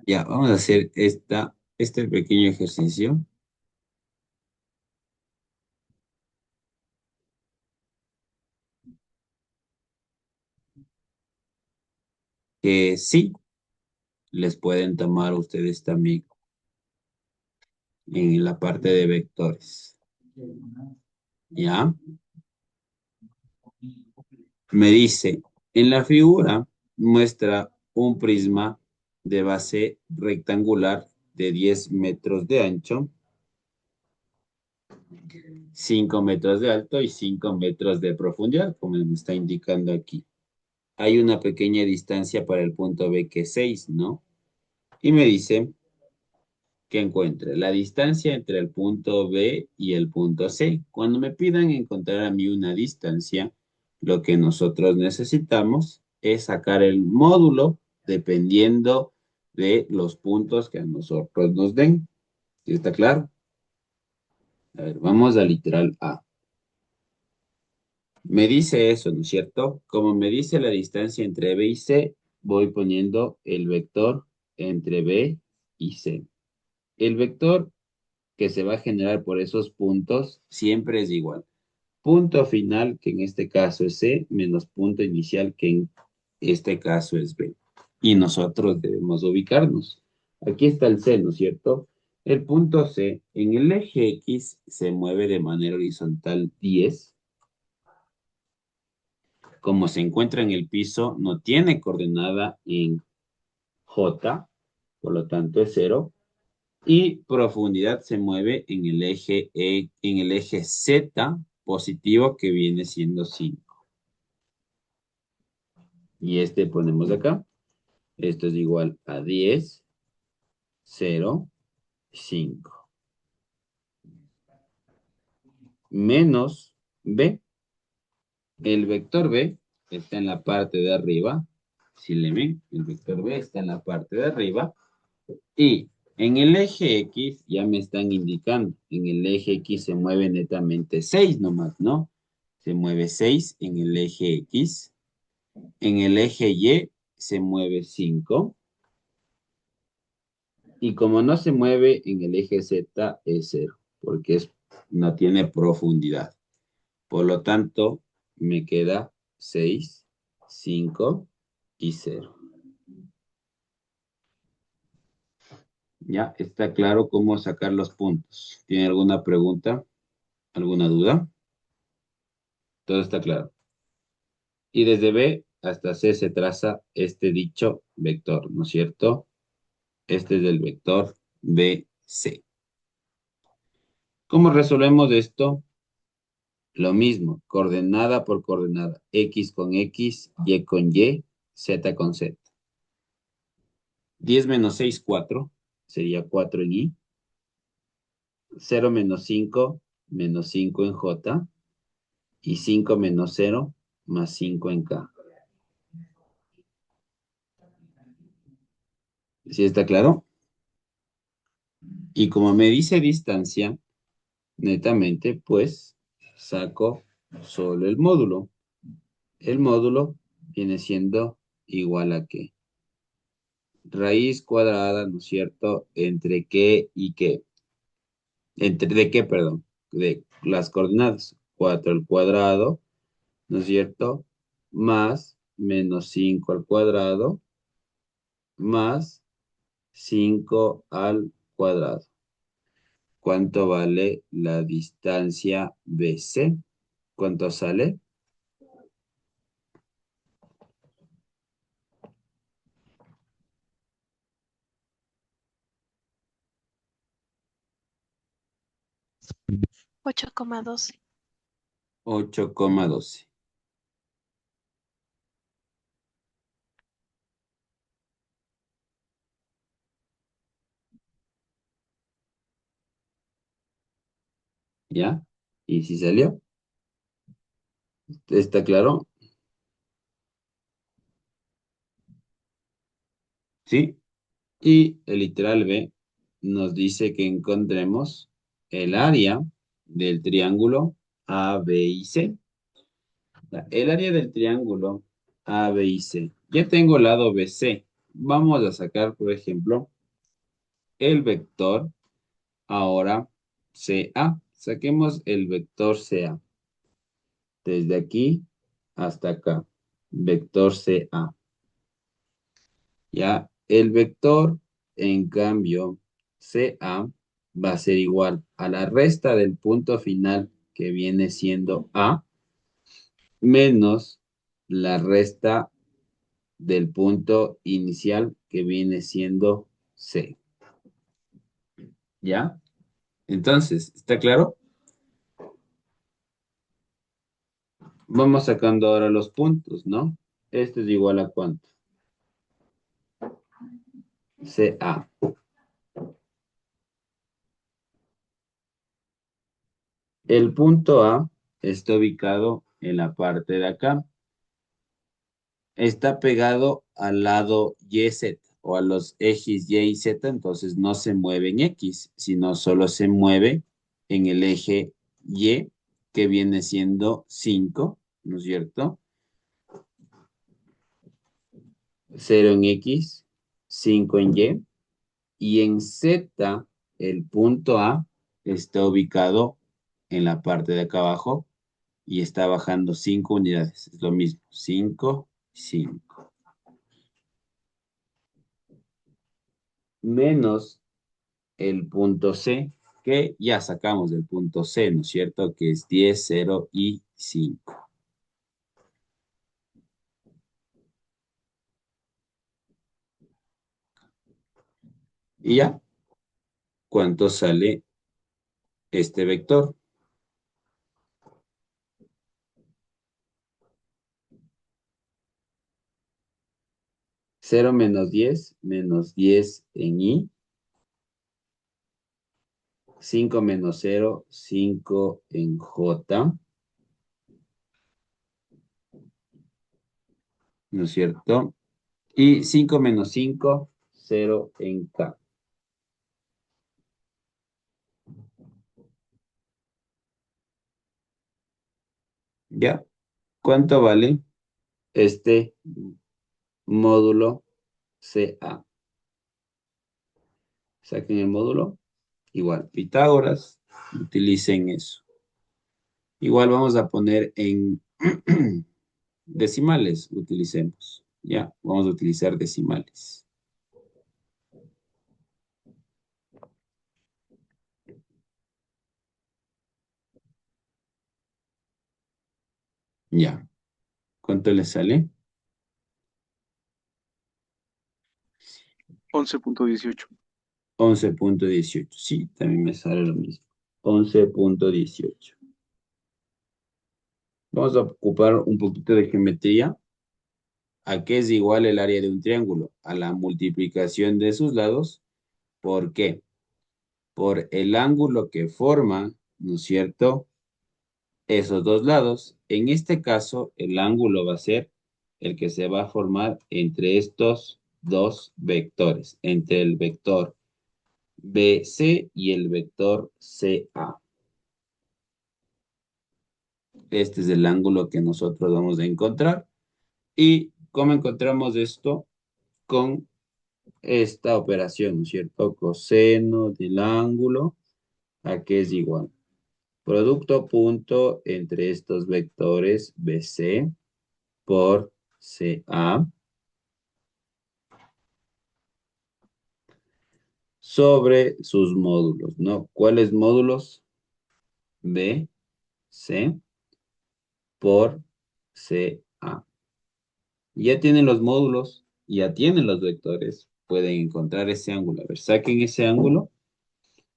Ya, vamos a hacer este pequeño ejercicio. Que sí les pueden tomar ustedes también en la parte de vectores. ¿Ya? Me dice, en la figura muestra un prisma de base rectangular de 10 metros de ancho, 5 metros de alto y 5 metros de profundidad, como me está indicando aquí. Hay una pequeña distancia para el punto B que es 6, ¿no? Y me dice que encuentre la distancia entre el punto B y el punto C. Cuando me pidan encontrar a mí una distancia, lo que nosotros necesitamos es sacar el módulo dependiendo de los puntos que a nosotros nos den. ¿Sí está claro? A ver, vamos al literal A. Me dice eso, ¿no es cierto? Como me dice la distancia entre B y C, voy poniendo el vector entre B y C. El vector que se va a generar por esos puntos siempre es igual. Punto final, que en este caso es C, menos punto inicial, que en este caso es B. Y nosotros debemos ubicarnos. Aquí está el C, ¿no es cierto? El punto C en el eje X se mueve de manera horizontal 10. Como se encuentra en el piso, no tiene coordenada en J, por lo tanto es 0. Y profundidad se mueve en el eje Z positivo, que viene siendo 5. Y este ponemos acá. Esto es igual a 10, 0, 5. Menos B. El vector B está en la parte de arriba. Si le ven, el vector B está en la parte de arriba. Y en el eje X ya me están indicando. En el eje X se mueve netamente 6 nomás, ¿no? Se mueve 6 en el eje X. En el eje Y se mueve 5. Y como no se mueve en el eje Z, es 0, porque no tiene profundidad. Por lo tanto, me queda 6, 5 y 0. Ya está claro cómo sacar los puntos. ¿Tiene alguna pregunta? ¿Alguna duda? Todo está claro. Y desde B hasta C se traza este dicho vector, ¿no es cierto? Este es el vector BC. ¿Cómo resolvemos esto? Lo mismo, coordenada por coordenada. X con X, Y con Y, Z con Z. 10 menos 6, 4. Sería 4 en Y. 0 menos 5, menos 5 en J. Y 5 menos 0, más 5 en K. ¿Sí está claro? Y como me dice distancia, netamente, pues saco solo el módulo. El módulo viene siendo igual a qué. Raíz cuadrada, ¿no es cierto? ¿Entre qué y qué? ¿De qué, perdón? De las coordenadas. 4 al cuadrado, ¿no es cierto? Más menos 5 al cuadrado, más 5 al cuadrado. ¿Cuánto vale la distancia BC? ¿Cuánto sale? 8,12. 8,12. ¿Ya? ¿Y si salió? ¿Está claro? ¿Sí? Y el literal B nos dice que encontremos el área del triángulo A, B y C. El área del triángulo A, B y C. Ya tengo el lado BC. Vamos a sacar, por ejemplo, el vector ahora CA. Saquemos el vector CA. Desde aquí hasta acá. Vector CA. Ya, el vector, en cambio, CA va a ser igual a la resta del punto final, que viene siendo A, menos la resta del punto inicial, que viene siendo C. ¿Ya? Entonces, ¿está claro? Vamos sacando ahora los puntos, ¿no? Esto es igual a ¿cuánto? CA. El punto A está ubicado en la parte de acá. Está pegado al lado YZ o a los ejes Y y Z, entonces no se mueve en X, sino solo se mueve en el eje Y, que viene siendo 5, ¿no es cierto? 0 en X, 5 en Y, y en Z, el punto A está ubicado en la parte de acá abajo y está bajando 5 unidades. Es lo mismo, 5, 5. Menos el punto C, que ya sacamos del punto C, ¿no es cierto? Que es 10, 0 y 5. Y ya, ¿cuánto sale este vector? 0 menos 10 en Y, 5 menos 0, 5 en J, ¿no es cierto? Y 5 menos 5, 0 en K. ¿Ya? ¿Cuánto vale este módulo CA? Saquen el módulo. Igual, Pitágoras, utilicen eso. Igual vamos a poner en decimales, utilicemos. Ya, vamos a utilizar decimales. Ya, ¿cuánto le sale? 11.18. 11.18. Sí, también me sale lo mismo. 11.18. Vamos a ocupar un poquito de geometría. ¿A qué es igual el área de un triángulo? A la multiplicación de sus lados. ¿Por qué? Por el ángulo que forma, ¿no es cierto? Esos dos lados. En este caso, el ángulo va a ser el que se va a formar entre estos dos vectores, entre el vector BC y el vector CA. Este es el ángulo que nosotros vamos a encontrar. ¿Y cómo encontramos esto? Con esta operación, ¿no es cierto? Coseno del ángulo, ¿a qué es igual? Producto punto entre estos vectores BC por CA sobre sus módulos, ¿no? ¿Cuáles módulos? B, C por CA. Ya tienen los módulos, ya tienen los vectores, pueden encontrar ese ángulo. A ver, saquen ese ángulo.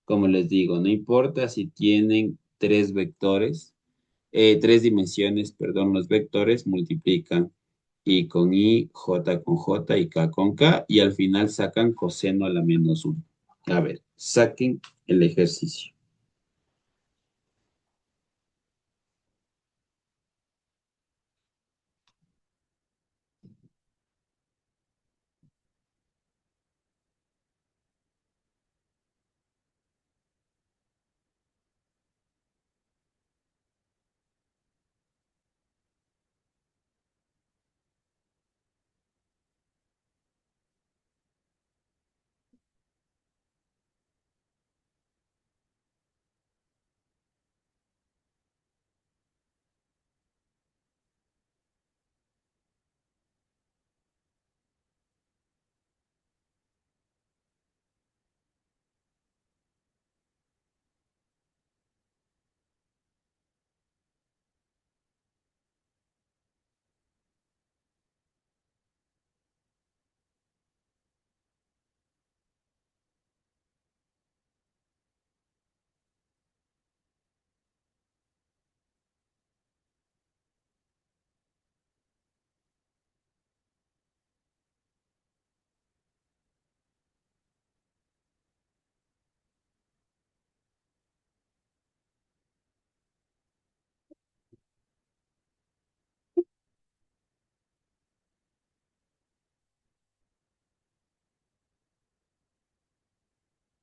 Como les digo, no importa si tienen tres vectores, tres dimensiones, perdón, los vectores multiplican I con I, J con J y K con K, y al final sacan coseno a la menos 1. A ver, saquen el ejercicio.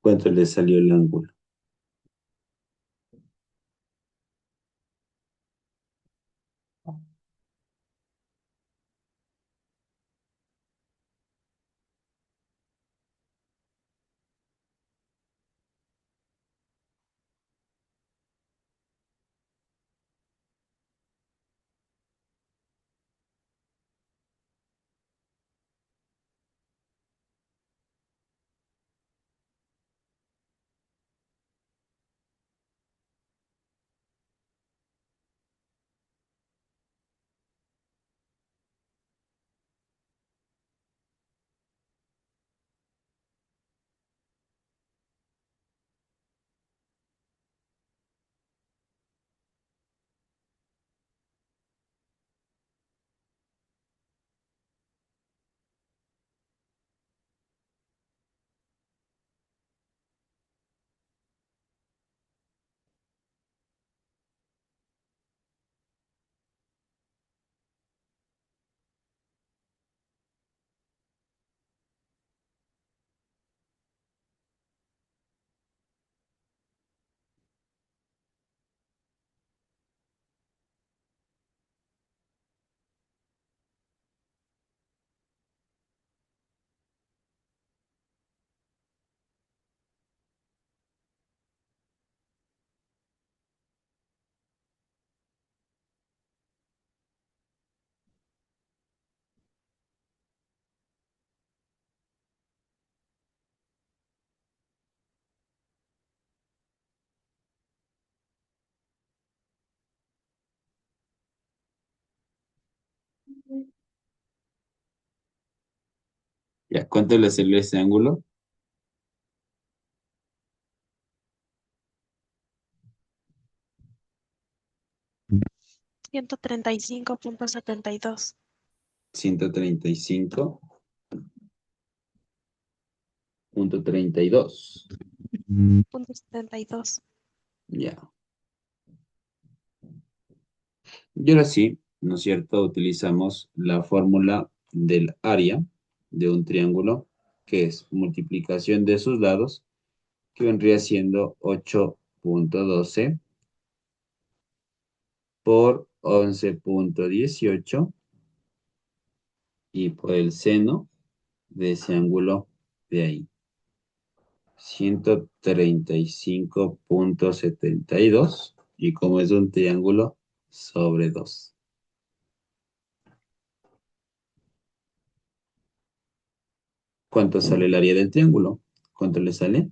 ¿Cuánto le salió el ángulo? ¿Ya cuánto le salió ese ángulo? 135,72. 135,32. Punto 72. Ya. Y ahora sí, ¿no es cierto? Utilizamos la fórmula del área de un triángulo, que es multiplicación de sus lados, que vendría siendo 8,12 por 11,18 y por el seno de ese ángulo de ahí. 135,72 y como es un triángulo sobre 2. ¿Cuánto sale el área del triángulo? ¿Cuánto le sale?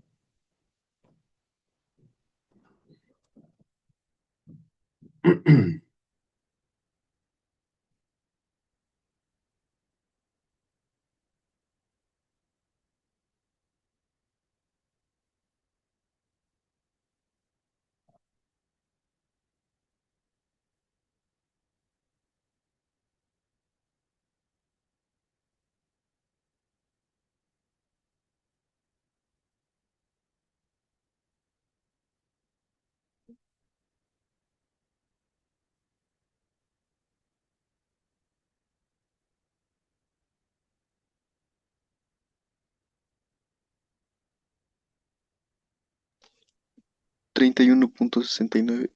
31,69.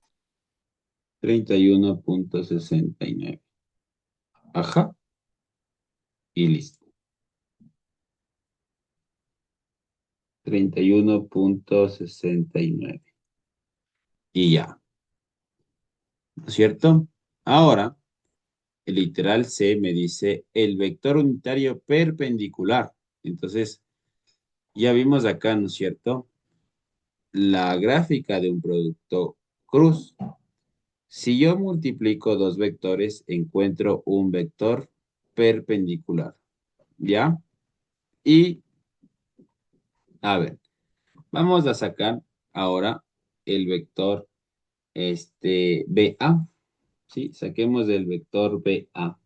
31,69. Ajá, y listo. 31,69. Y ya, ¿no es cierto? Ahora, el literal C me dice el vector unitario perpendicular. Entonces, ya vimos acá, ¿no es cierto? La gráfica de un producto cruz. Si yo multiplico dos vectores, encuentro un vector perpendicular. ¿Ya? Y, a ver, vamos a sacar ahora el vector BA. ¿Sí? Saquemos el vector BA.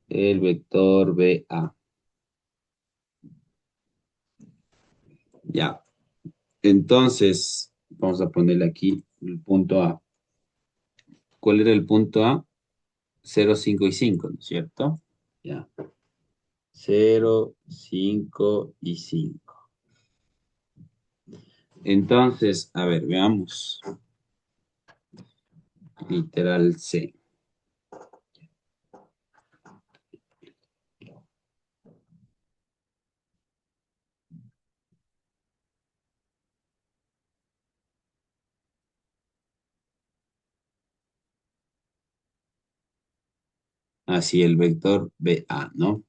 El vector BA. Ya. Entonces, vamos a ponerle aquí el punto A. ¿Cuál era el punto A? 0, 5 y 5, ¿no es cierto? Ya. 0, 5 y 5. Entonces, a ver, veamos. Literal C. Así el vector BA, ¿no?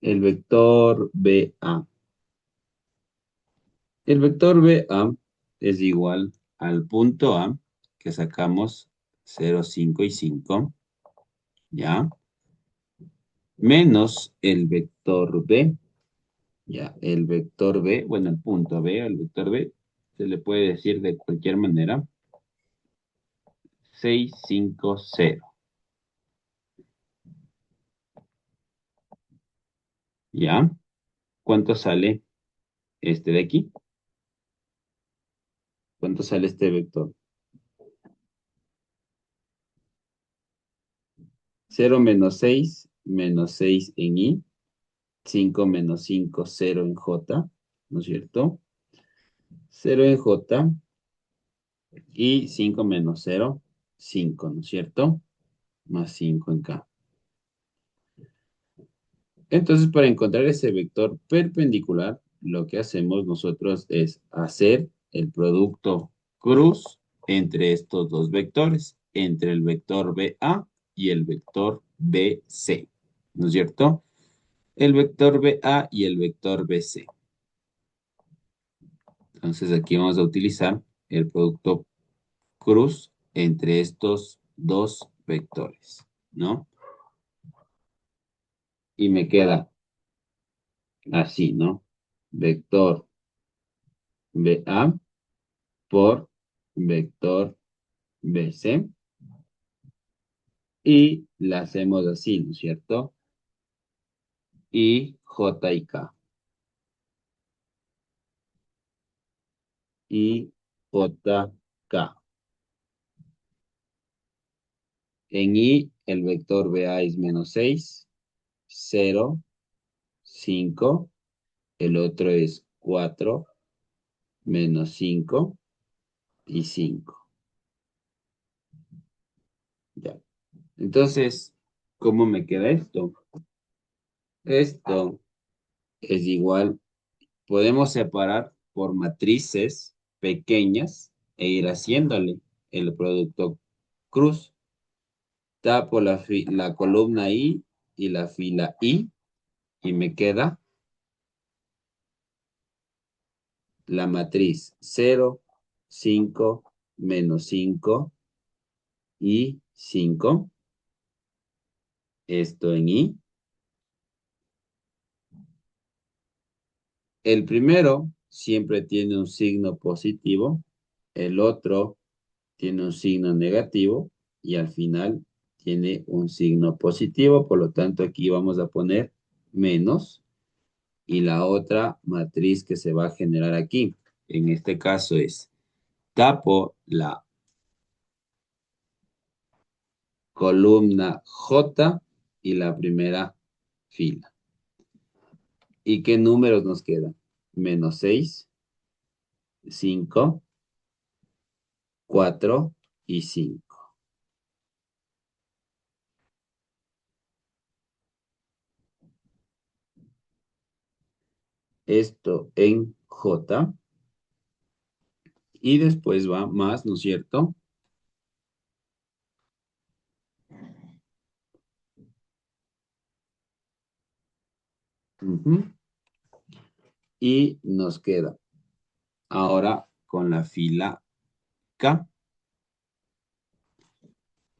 El vector BA. El vector BA es igual al punto A que sacamos 0, 5 y 5, ¿ya? Menos el vector B, ¿ya? El vector B, bueno, el punto B, el vector B, se le puede decir de cualquier manera, 6, 5, 0, ¿ya? ¿Cuánto sale este de aquí? ¿Cuánto sale este vector? 0 menos 6 en I, 5 menos 5, 0 en J, ¿no es cierto? 0 en J y 5 menos 0, 5, ¿no es cierto? Más 5 en K. Entonces, para encontrar ese vector perpendicular, lo que hacemos nosotros es hacer el producto cruz entre estos dos vectores, entre el vector BA y el vector BC, ¿no es cierto? El vector BA y el vector BC. Entonces, aquí vamos a utilizar el producto cruz entre estos dos vectores, ¿no? Y me queda así, ¿no? Vector BA por vector BC y la hacemos así, ¿no es cierto? Y J y K. Y J, K. En I, el vector BA es menos 6, 0, 5. El otro es 4, menos 5 y 5. Ya. Entonces, ¿cómo me queda esto? Esto es igual, podemos separar por matrices pequeñas e ir haciéndole el producto cruz. Tapo la columna I y la fila I y me queda la matriz 0, 5, menos 5 y 5. Esto en I. El primero siempre tiene un signo positivo, el otro tiene un signo negativo y al final tiene un signo positivo, por lo tanto aquí vamos a poner menos y la otra matriz que se va a generar aquí, en este caso es tapo la columna J y la primera fila. ¿Y qué números nos quedan? Menos 6, 5, 4 y 5. Esto en J. Y después va más, ¿no es cierto? Ujú. Y nos queda ahora con la fila K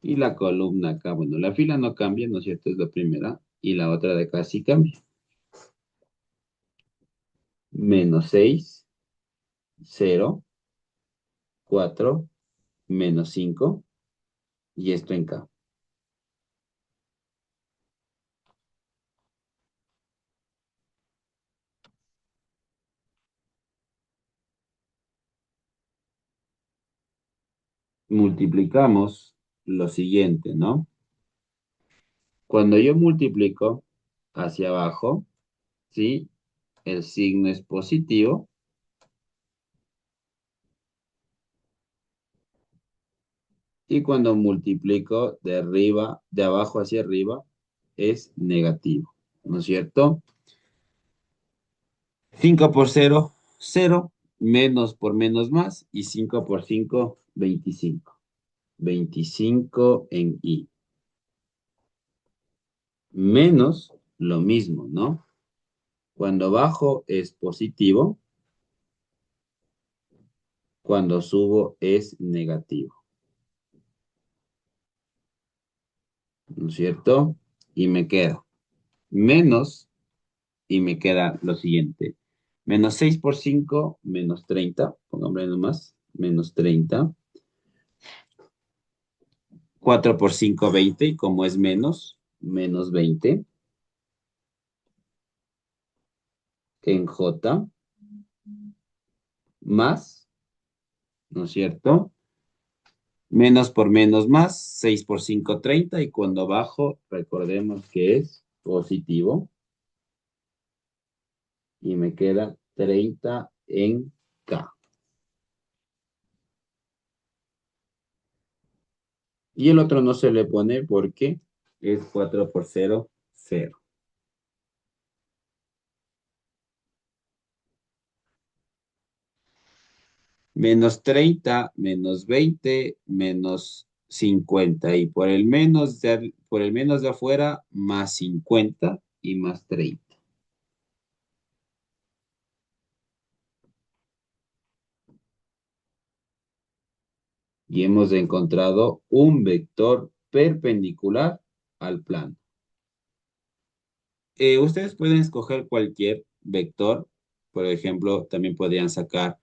y la columna K. Bueno, la fila no cambia, ¿no es cierto? Es la primera. Y la otra de acá sí cambia. Menos 6, 0, 4, menos 5. Y esto en K. Multiplicamos lo siguiente, ¿no? Cuando yo multiplico hacia abajo, ¿sí? El signo es positivo. Y cuando multiplico de abajo hacia arriba, es negativo, ¿no es cierto? 5 por cero, 0, menos por menos más, y 5 por 5, 25. 25 en I. Menos lo mismo, ¿no? Cuando bajo es positivo, cuando subo es negativo, ¿no es cierto? Y me queda menos, y me queda lo siguiente. Menos 6 por 5, menos 30. Pongámosle nomás, menos 30. 4 por 5, 20. Y como es menos, menos 20. En J, más, ¿no es cierto? Menos por menos más, 6 por 5, 30. Y cuando bajo, recordemos que es positivo. Y me queda 30 en K. Y el otro no se le pone porque es 4 por 0, 0. Menos 30, menos 20, menos 50. Y por el menos de afuera, más 50 y más 30. Y hemos encontrado un vector perpendicular al plano. Ustedes pueden escoger cualquier vector. Por ejemplo, también podrían sacar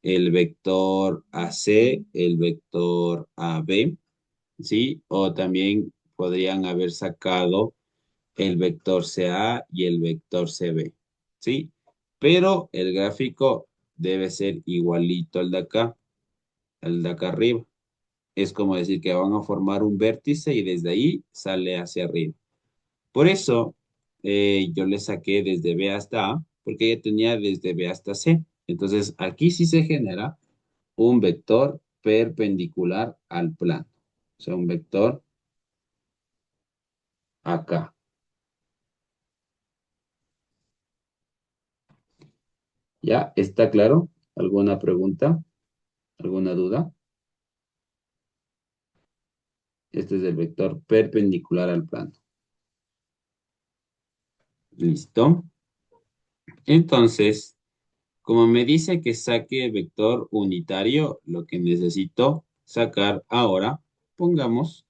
el vector AC, el vector AB, ¿sí? O también podrían haber sacado el vector CA y el vector CB, ¿sí? Pero el gráfico debe ser igualito al de acá arriba. Es como decir que van a formar un vértice y desde ahí sale hacia arriba. Por eso yo le saqué desde B hasta A, porque ya tenía desde B hasta C. Entonces aquí sí se genera un vector perpendicular al plano. O sea, un vector acá. ¿Ya? ¿Está claro? ¿Alguna pregunta? ¿Alguna duda? Este es el vector perpendicular al plano. ¿Listo? Entonces, como me dice que saque vector unitario, lo que necesito sacar ahora, pongamos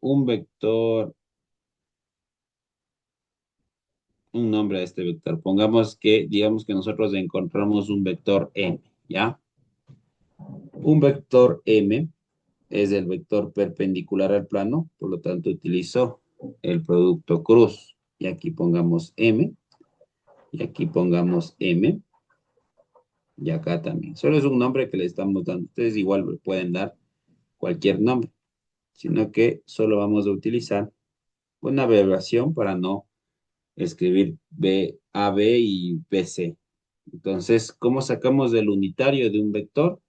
un vector, un nombre a este vector. Pongamos que, digamos que nosotros encontramos un vector M, ¿ya? Un vector M es el vector perpendicular al plano, por lo tanto utilizo el producto cruz. Y aquí pongamos M, y aquí pongamos M, y acá también. Solo es un nombre que le estamos dando. Ustedes igual le pueden dar cualquier nombre, sino que solo vamos a utilizar una abreviación para no escribir B, AB y BC. Entonces, ¿cómo sacamos el unitario de un vector?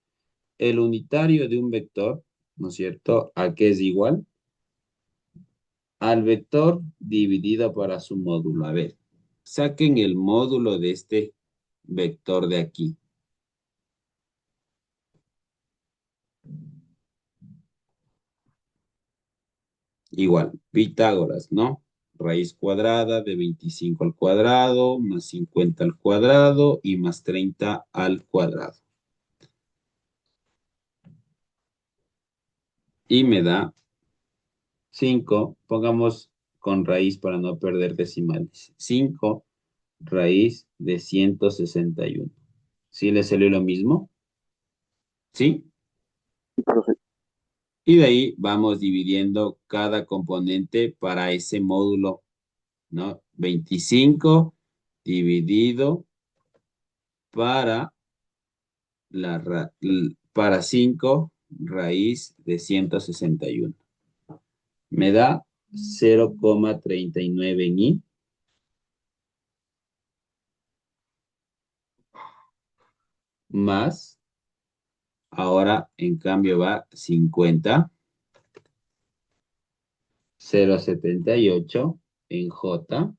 El unitario de un vector, ¿no es cierto? ¿A qué es igual? Al vector dividido para su módulo. A ver, saquen el módulo de este vector de aquí. Igual, Pitágoras, ¿no? Raíz cuadrada de 25 al cuadrado, más 50 al cuadrado y más 30 al cuadrado. Y me da 5, pongamos con raíz para no perder decimales. 5 raíz de 161. ¿Sí le salió lo mismo? ¿Sí? Sí, profe. Y de ahí vamos dividiendo cada componente para ese módulo, ¿no? 25 dividido para, para 5 raíz de 161. Me da 0,39 en I. Más, Ahora, en cambio, va 50, 0,78 en J.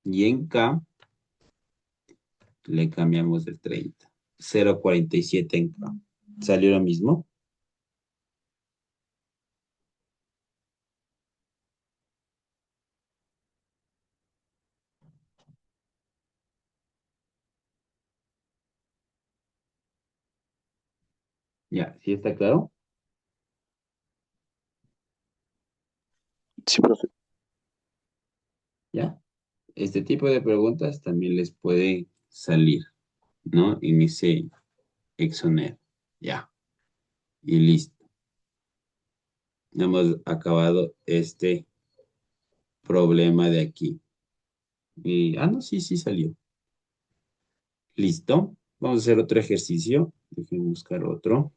Y en K le cambiamos el 30. 0,47 en K. ¿Salió lo mismo? Ya, ¿sí está claro? Sí, profe. Ya. Este tipo de preguntas también les puede salir, ¿no? En ese exoner. Ya. Y listo. Hemos acabado este problema de aquí. No, sí, sí salió. Listo. Vamos a hacer otro ejercicio. Déjenme buscar otro.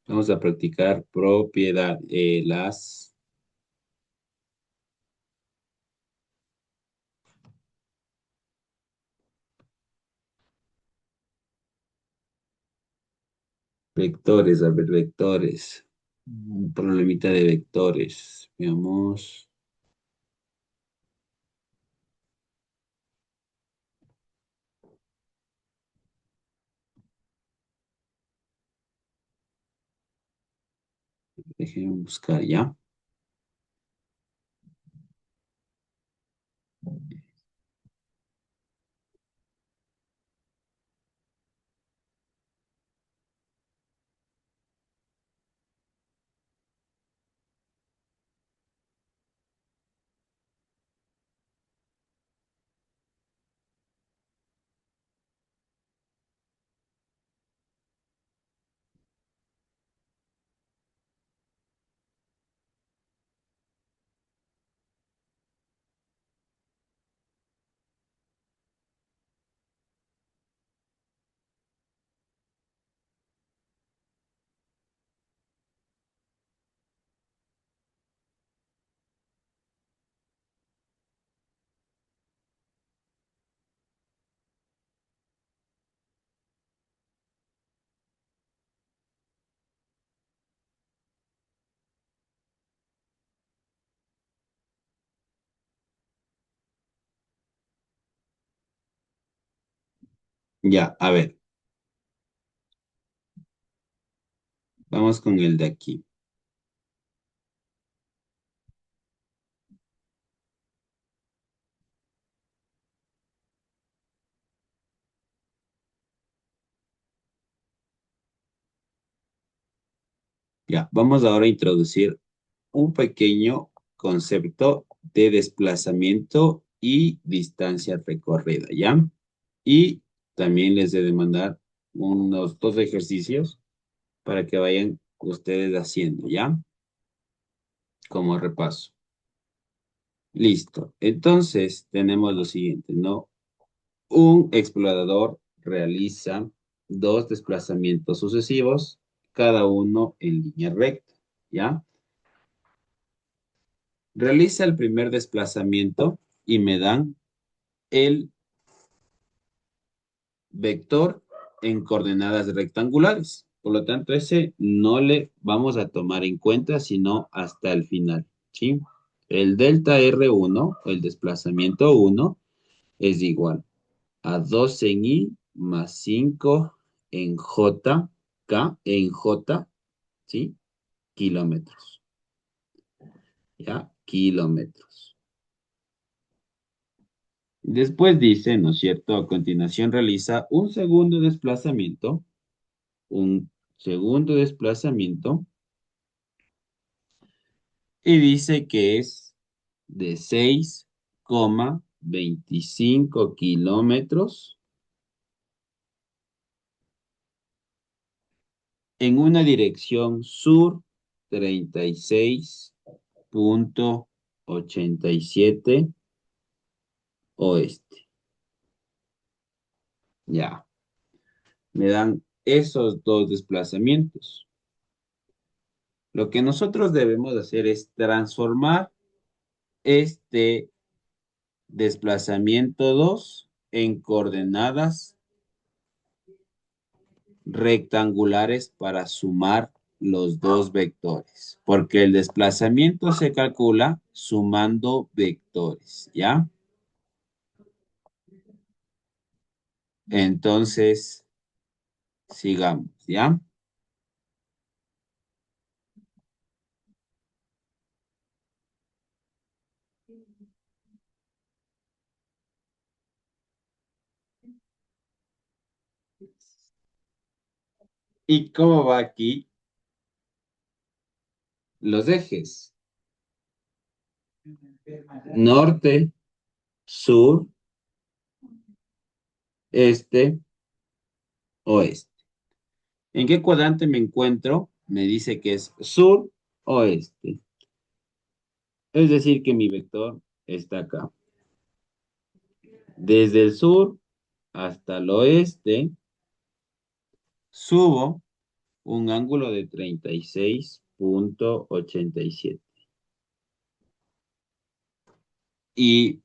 Vamos a practicar propiedad. Las vectores. A ver, vectores. Un problemita de vectores. Veamos. Déjenme buscar ya. Ya, a ver. Vamos con el de aquí. Ya, vamos ahora a introducir un pequeño concepto de desplazamiento y distancia recorrida, ¿ya? Y también les he de mandar unos dos ejercicios para que vayan ustedes haciendo, ¿ya? Como repaso. Listo. Entonces, tenemos lo siguiente, ¿no? Un explorador realiza dos desplazamientos sucesivos, cada uno en línea recta, ¿ya? Realiza el primer desplazamiento y me dan el vector en coordenadas rectangulares. Por lo tanto, ese no le vamos a tomar en cuenta, sino hasta el final, ¿sí? El delta R1, el desplazamiento 1, es igual a 2 en I más 5 en J, K, en J, ¿sí? Kilómetros, ¿ya? Kilómetros. Después dice, ¿no es cierto? A continuación realiza un segundo desplazamiento, y dice que es de 6,25 kilómetros en una dirección sur 36,87 oeste. Ya, me dan esos dos desplazamientos. Lo que nosotros debemos hacer es transformar este desplazamiento 2 en coordenadas rectangulares para sumar los dos vectores, porque el desplazamiento se calcula sumando vectores, ¿ya? Entonces, sigamos, ¿ya? ¿Y cómo va aquí? Los ejes. Norte, sur, este, oeste. ¿En qué cuadrante me encuentro? Me dice que es sur, oeste. Es decir, que mi vector está acá. Desde el sur hasta el oeste, subo un ángulo de 36,87. Y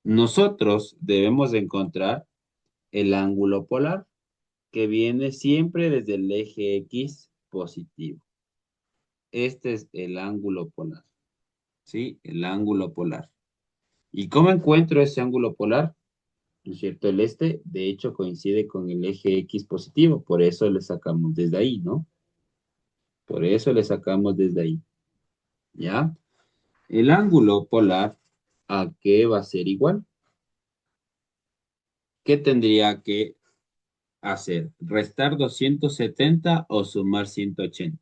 nosotros debemos de encontrar el ángulo polar, que viene siempre desde el eje X positivo. Este es el ángulo polar, ¿sí? El ángulo polar. ¿Y cómo encuentro ese ángulo polar? ¿No es cierto? El este, de hecho, coincide con el eje X positivo, por eso le sacamos desde ahí, ¿no? Por eso le sacamos desde ahí, ¿ya? El ángulo polar, ¿a qué va a ser igual? ¿Qué tendría que hacer? ¿Restar 270 o sumar 180?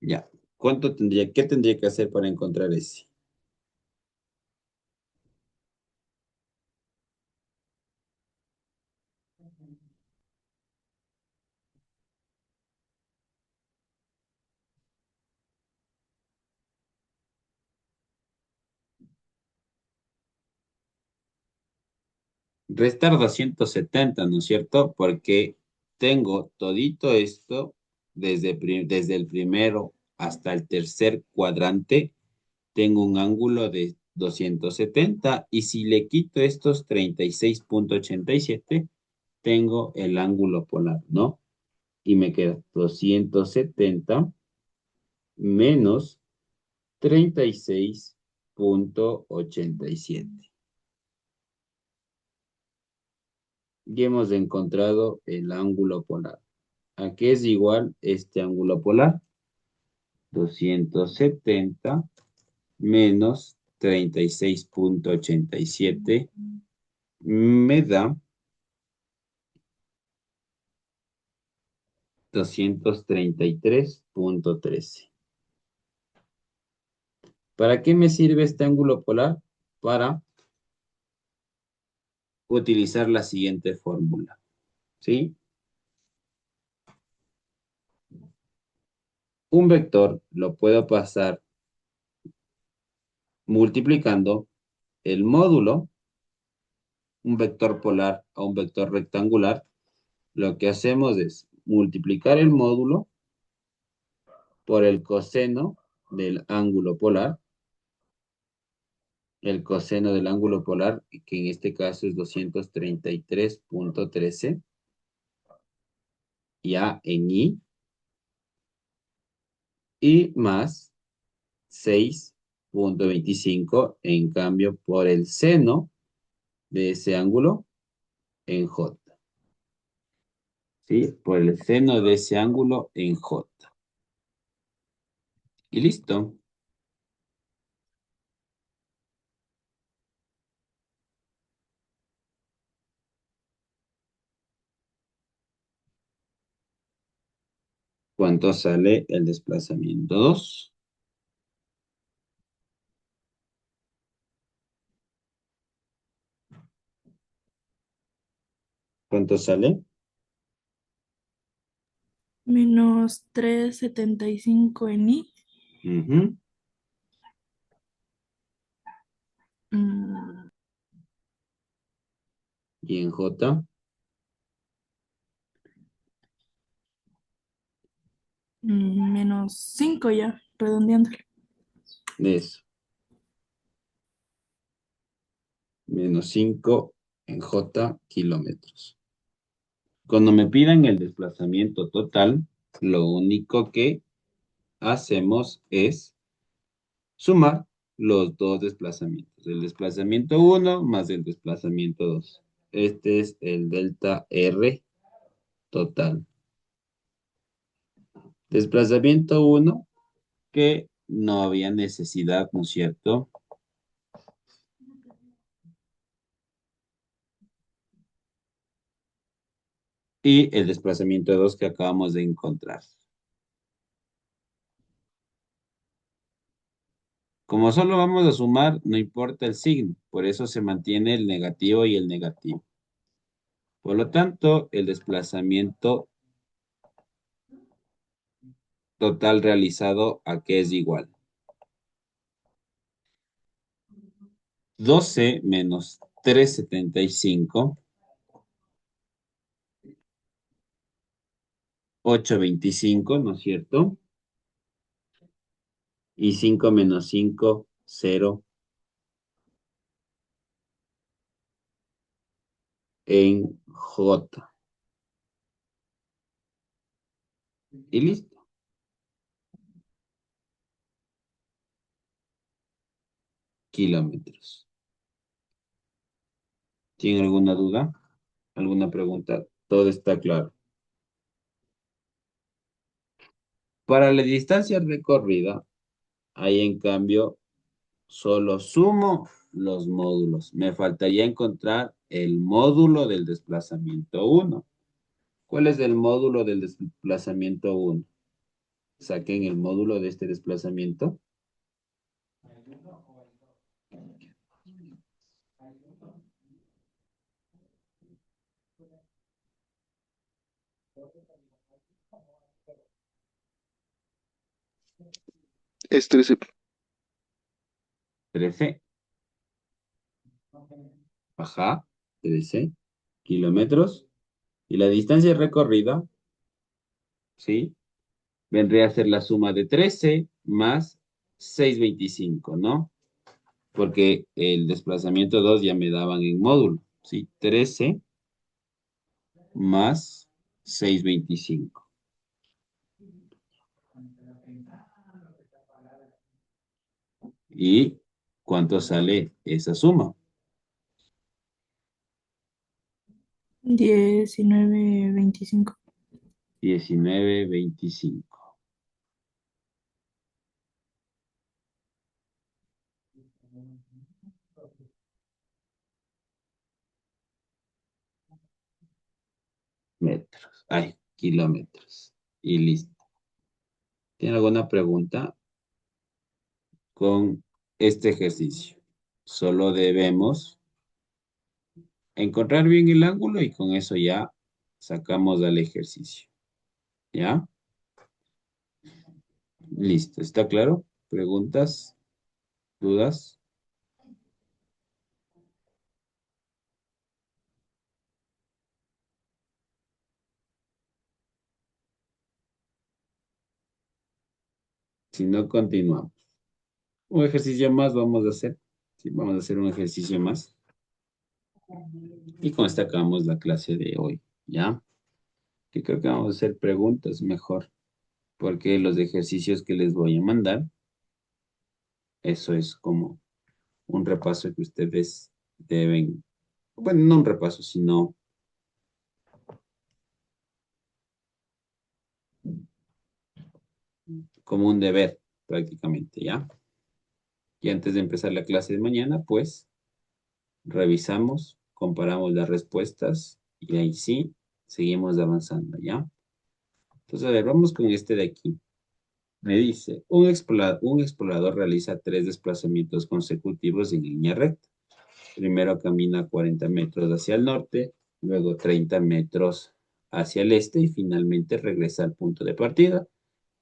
Ya. ¿Qué tendría que hacer para encontrar ese? Restar 270, ¿no es cierto? Porque tengo todito esto desde el primero hasta el tercer cuadrante, tengo un ángulo de 270 y si le quito estos 36,87, tengo el ángulo polar, ¿no? Y me queda 270 menos 36,87. Y hemos encontrado el ángulo polar. ¿A qué es igual este ángulo polar? 270 menos 36,87 me da 233,13. ¿Para qué me sirve este ángulo polar? Para utilizar la siguiente fórmula, ¿sí? Un vector lo puedo pasar multiplicando el módulo, un vector polar a un vector rectangular. Lo que hacemos es multiplicar el módulo por el coseno del ángulo polar. El coseno del ángulo polar, que en este caso es 233,13, ya en y más 6,25 en cambio por el seno de ese ángulo en J. ¿Sí? Por el seno de ese ángulo en J. Y listo. ¿Cuánto sale el desplazamiento 2? ¿Cuánto sale? Menos 3,75 en I. Ujú. Mm, Y en J, menos 5 ya, redondeándolo. eso. Menos 5 en J kilómetros. Cuando me pidan el desplazamiento total, lo único que hacemos es sumar los dos desplazamientos. El desplazamiento uno más el desplazamiento 2. Este es el delta R total. Desplazamiento uno que no había necesidad, ¿no es cierto? Y el desplazamiento 2 que acabamos de encontrar. Como solo vamos a sumar, no importa el signo, por eso se mantiene el negativo y el negativo. Por lo tanto, el desplazamiento total realizado a qué es igual. 12 menos 3,75, 8,25, ¿no es cierto? Y 5 menos 5, 0 en J. Y listo. Kilómetros. ¿Tiene alguna duda? ¿Alguna pregunta? Todo está claro. Para la distancia recorrida, ahí en cambio, solo sumo los módulos. Me faltaría encontrar el módulo del desplazamiento uno. ¿Cuál es el módulo del desplazamiento uno? Saquen el módulo de este desplazamiento. Es 13. 13. Ajá, 13 kilómetros. Y la distancia recorrida, ¿sí? Vendría a ser la suma de 13 más 6,25, ¿no? Porque el desplazamiento 2 ya me daban en módulo, ¿sí? 13 más 6,25. ¿Y cuánto sale esa suma? 19,25. 19,25 metros. Ay, kilómetros. Y listo. ¿Tiene alguna pregunta con este ejercicio? Solo debemos encontrar bien el ángulo y con eso ya sacamos al ejercicio. ¿Ya? Listo. ¿Está claro? ¿Preguntas? ¿Dudas? Si no, continuamos. Un ejercicio más vamos a hacer. Sí, vamos a hacer un ejercicio más. Y con esto acabamos la clase de hoy. ¿Ya? Que creo que vamos a hacer preguntas mejor. Porque los ejercicios que les voy a mandar, eso es como un repaso que ustedes deben, bueno, no un repaso, sino como un deber prácticamente, ¿ya? Y antes de empezar la clase de mañana, pues revisamos, comparamos las respuestas y ahí sí seguimos avanzando, ¿ya? Entonces, a ver, vamos con este de aquí. Me dice, un explorador realiza 3 desplazamientos consecutivos en línea recta. Primero camina 40 metros hacia el norte, luego 30 metros hacia el este y finalmente regresa al punto de partida.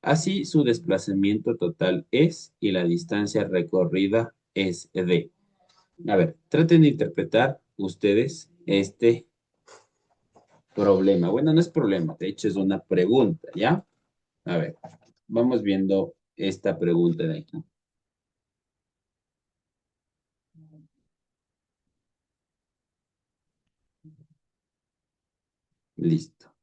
Así, su desplazamiento total es y la distancia recorrida es d. A ver, traten de interpretar ustedes este problema. Bueno, no es problema, de hecho es una pregunta, ¿ya? A ver, vamos viendo esta pregunta de aquí. Listo.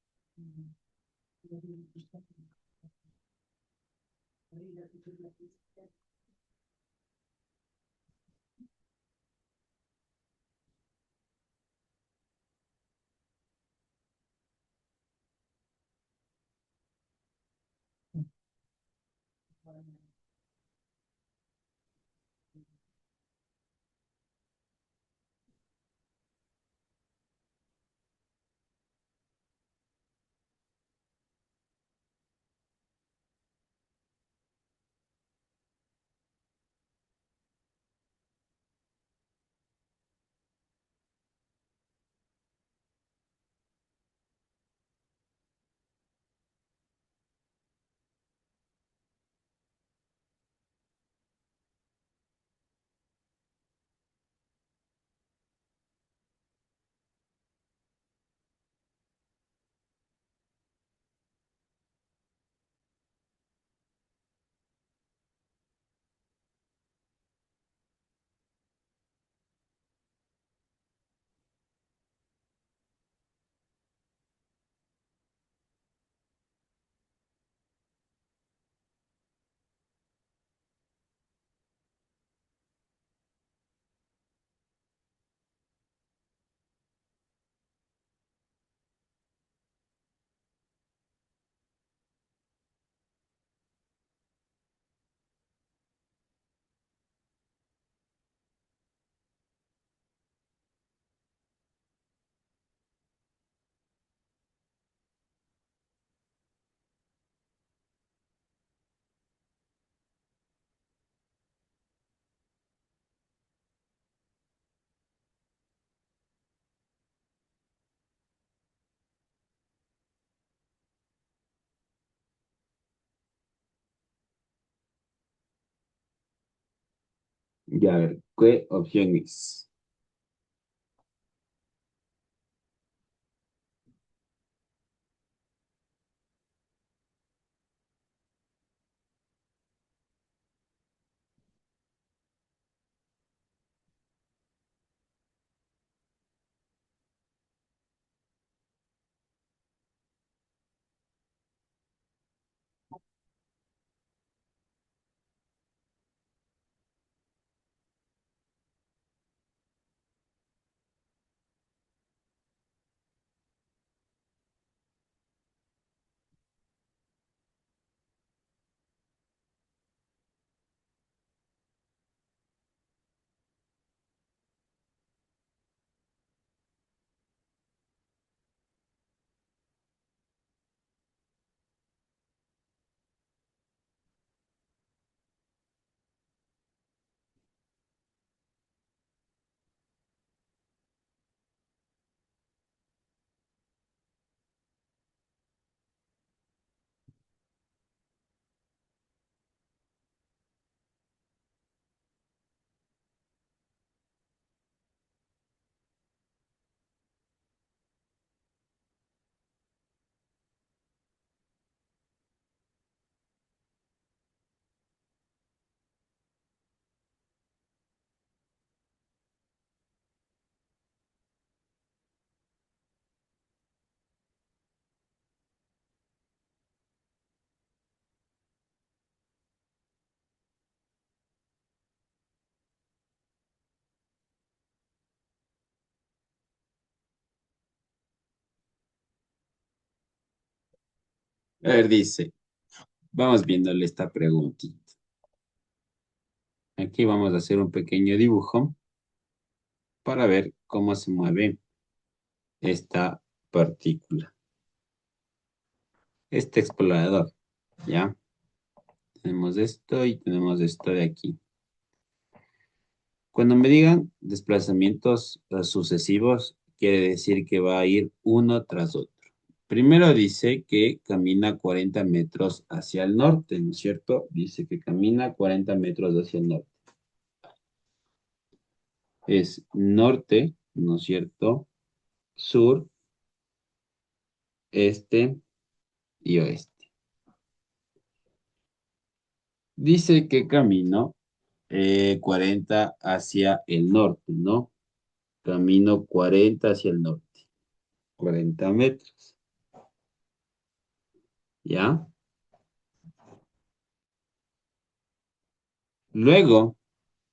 Ya, a ver, ¿qué opción es? A ver, dice, vamos viéndole esta preguntita. Aquí vamos a hacer un pequeño dibujo para ver cómo se mueve esta partícula. Este explorador, ¿ya? Tenemos esto y tenemos esto de aquí. Cuando me digan desplazamientos sucesivos, quiere decir que va a ir uno tras otro. Primero dice que camina 40 metros hacia el norte, ¿no es cierto? Dice que camina 40 metros hacia el norte. Es norte, ¿no es cierto? Sur, este y oeste. Dice que camino 40 hacia el norte, ¿no? Camino 40 hacia el norte. 40 metros. ¿Ya? Luego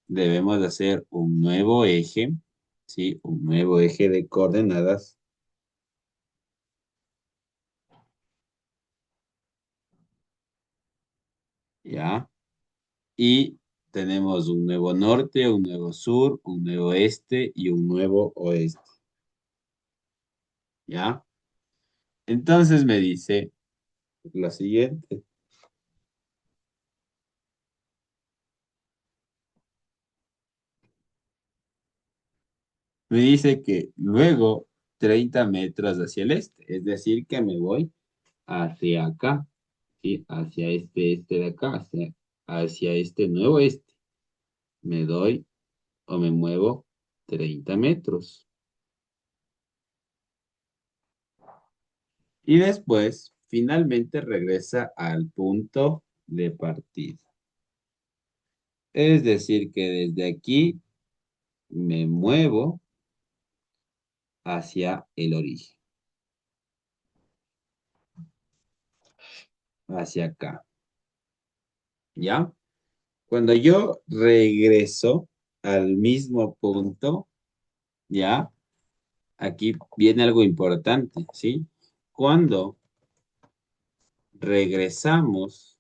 debemos de hacer un nuevo eje, ¿sí? Un nuevo eje de coordenadas. ¿Ya? Y tenemos un nuevo norte, un nuevo sur, un nuevo este y un nuevo oeste. ¿Ya? Entonces me dice lo siguiente. Me dice que luego 30 metros hacia el este, es decir, que me voy hacia acá, ¿sí? Hacia este de acá, hacia este nuevo este. Me doy o me muevo 30 metros. Y después, finalmente regresa al punto de partida. Es decir, que desde aquí me muevo hacia el origen, hacia acá. ¿Ya? Cuando yo regreso al mismo punto, ¿ya? Aquí viene algo importante, ¿sí? Cuando regresamos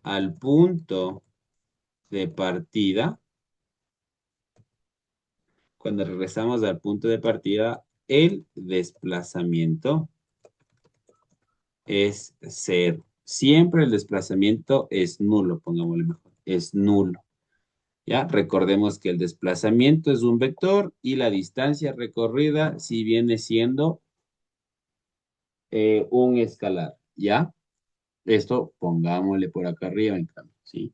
al punto de partida, cuando regresamos al punto de partida, el desplazamiento es cero. Siempre el desplazamiento es nulo, pongámosle mejor, es nulo. ¿Ya? Recordemos que el desplazamiento es un vector y la distancia recorrida sí viene siendo un escalar, ¿ya? Esto pongámosle por acá arriba en cambio, ¿sí?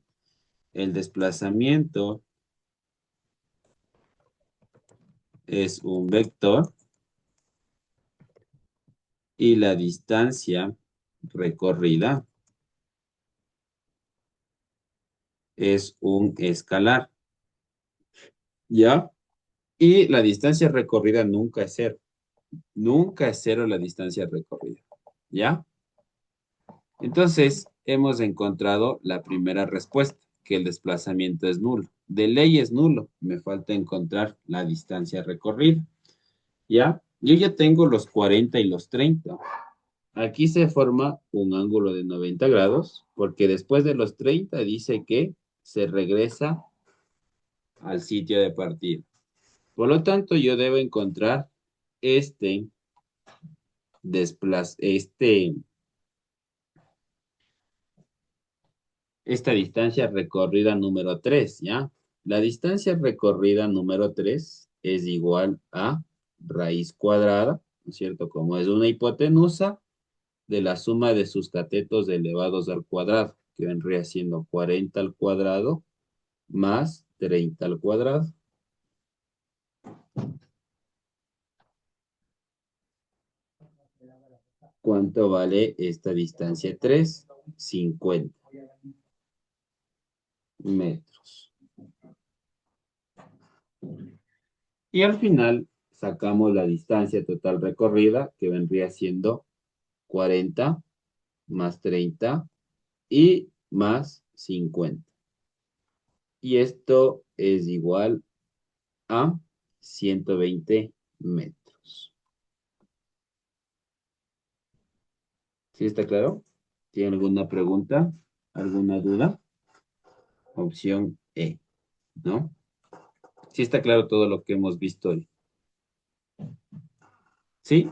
El desplazamiento es un vector y la distancia recorrida es un escalar, ¿ya? Y la distancia recorrida nunca es cero. Nunca es cero la distancia recorrida, ¿ya? Entonces, hemos encontrado la primera respuesta, que el desplazamiento es nulo. De ley es nulo. Me falta encontrar la distancia recorrida, ¿ya? Yo ya tengo los 40 y los 30. Aquí se forma un ángulo de 90 grados, porque después de los 30 dice que se regresa al sitio de partida. Por lo tanto, yo debo encontrar este esta distancia recorrida número 3, ¿ya? La distancia recorrida número 3 es igual a raíz cuadrada, ¿no es cierto? Como es una hipotenusa de la suma de sus catetos elevados al cuadrado, que vendría siendo 40 al cuadrado más 30 al cuadrado. ¿Cuánto vale esta distancia 3? 50 metros. Y al final sacamos la distancia total recorrida, que vendría siendo 40 más 30 y más 50. Y esto es igual a 120 metros. ¿Sí está claro? ¿Tiene alguna pregunta? ¿Alguna duda? Opción E, ¿no? Sí está claro todo lo que hemos visto hoy. ¿Sí?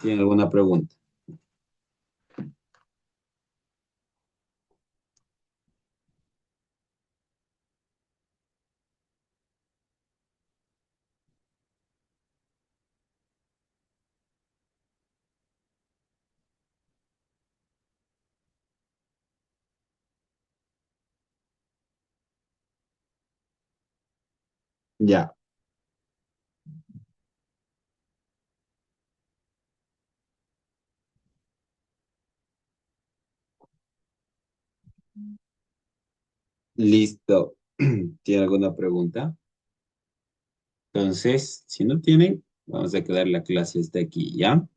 ¿Tiene alguna pregunta? Ya, listo. ¿Tiene alguna pregunta? Entonces, si no tienen, vamos a quedar la clase hasta aquí, ¿ya?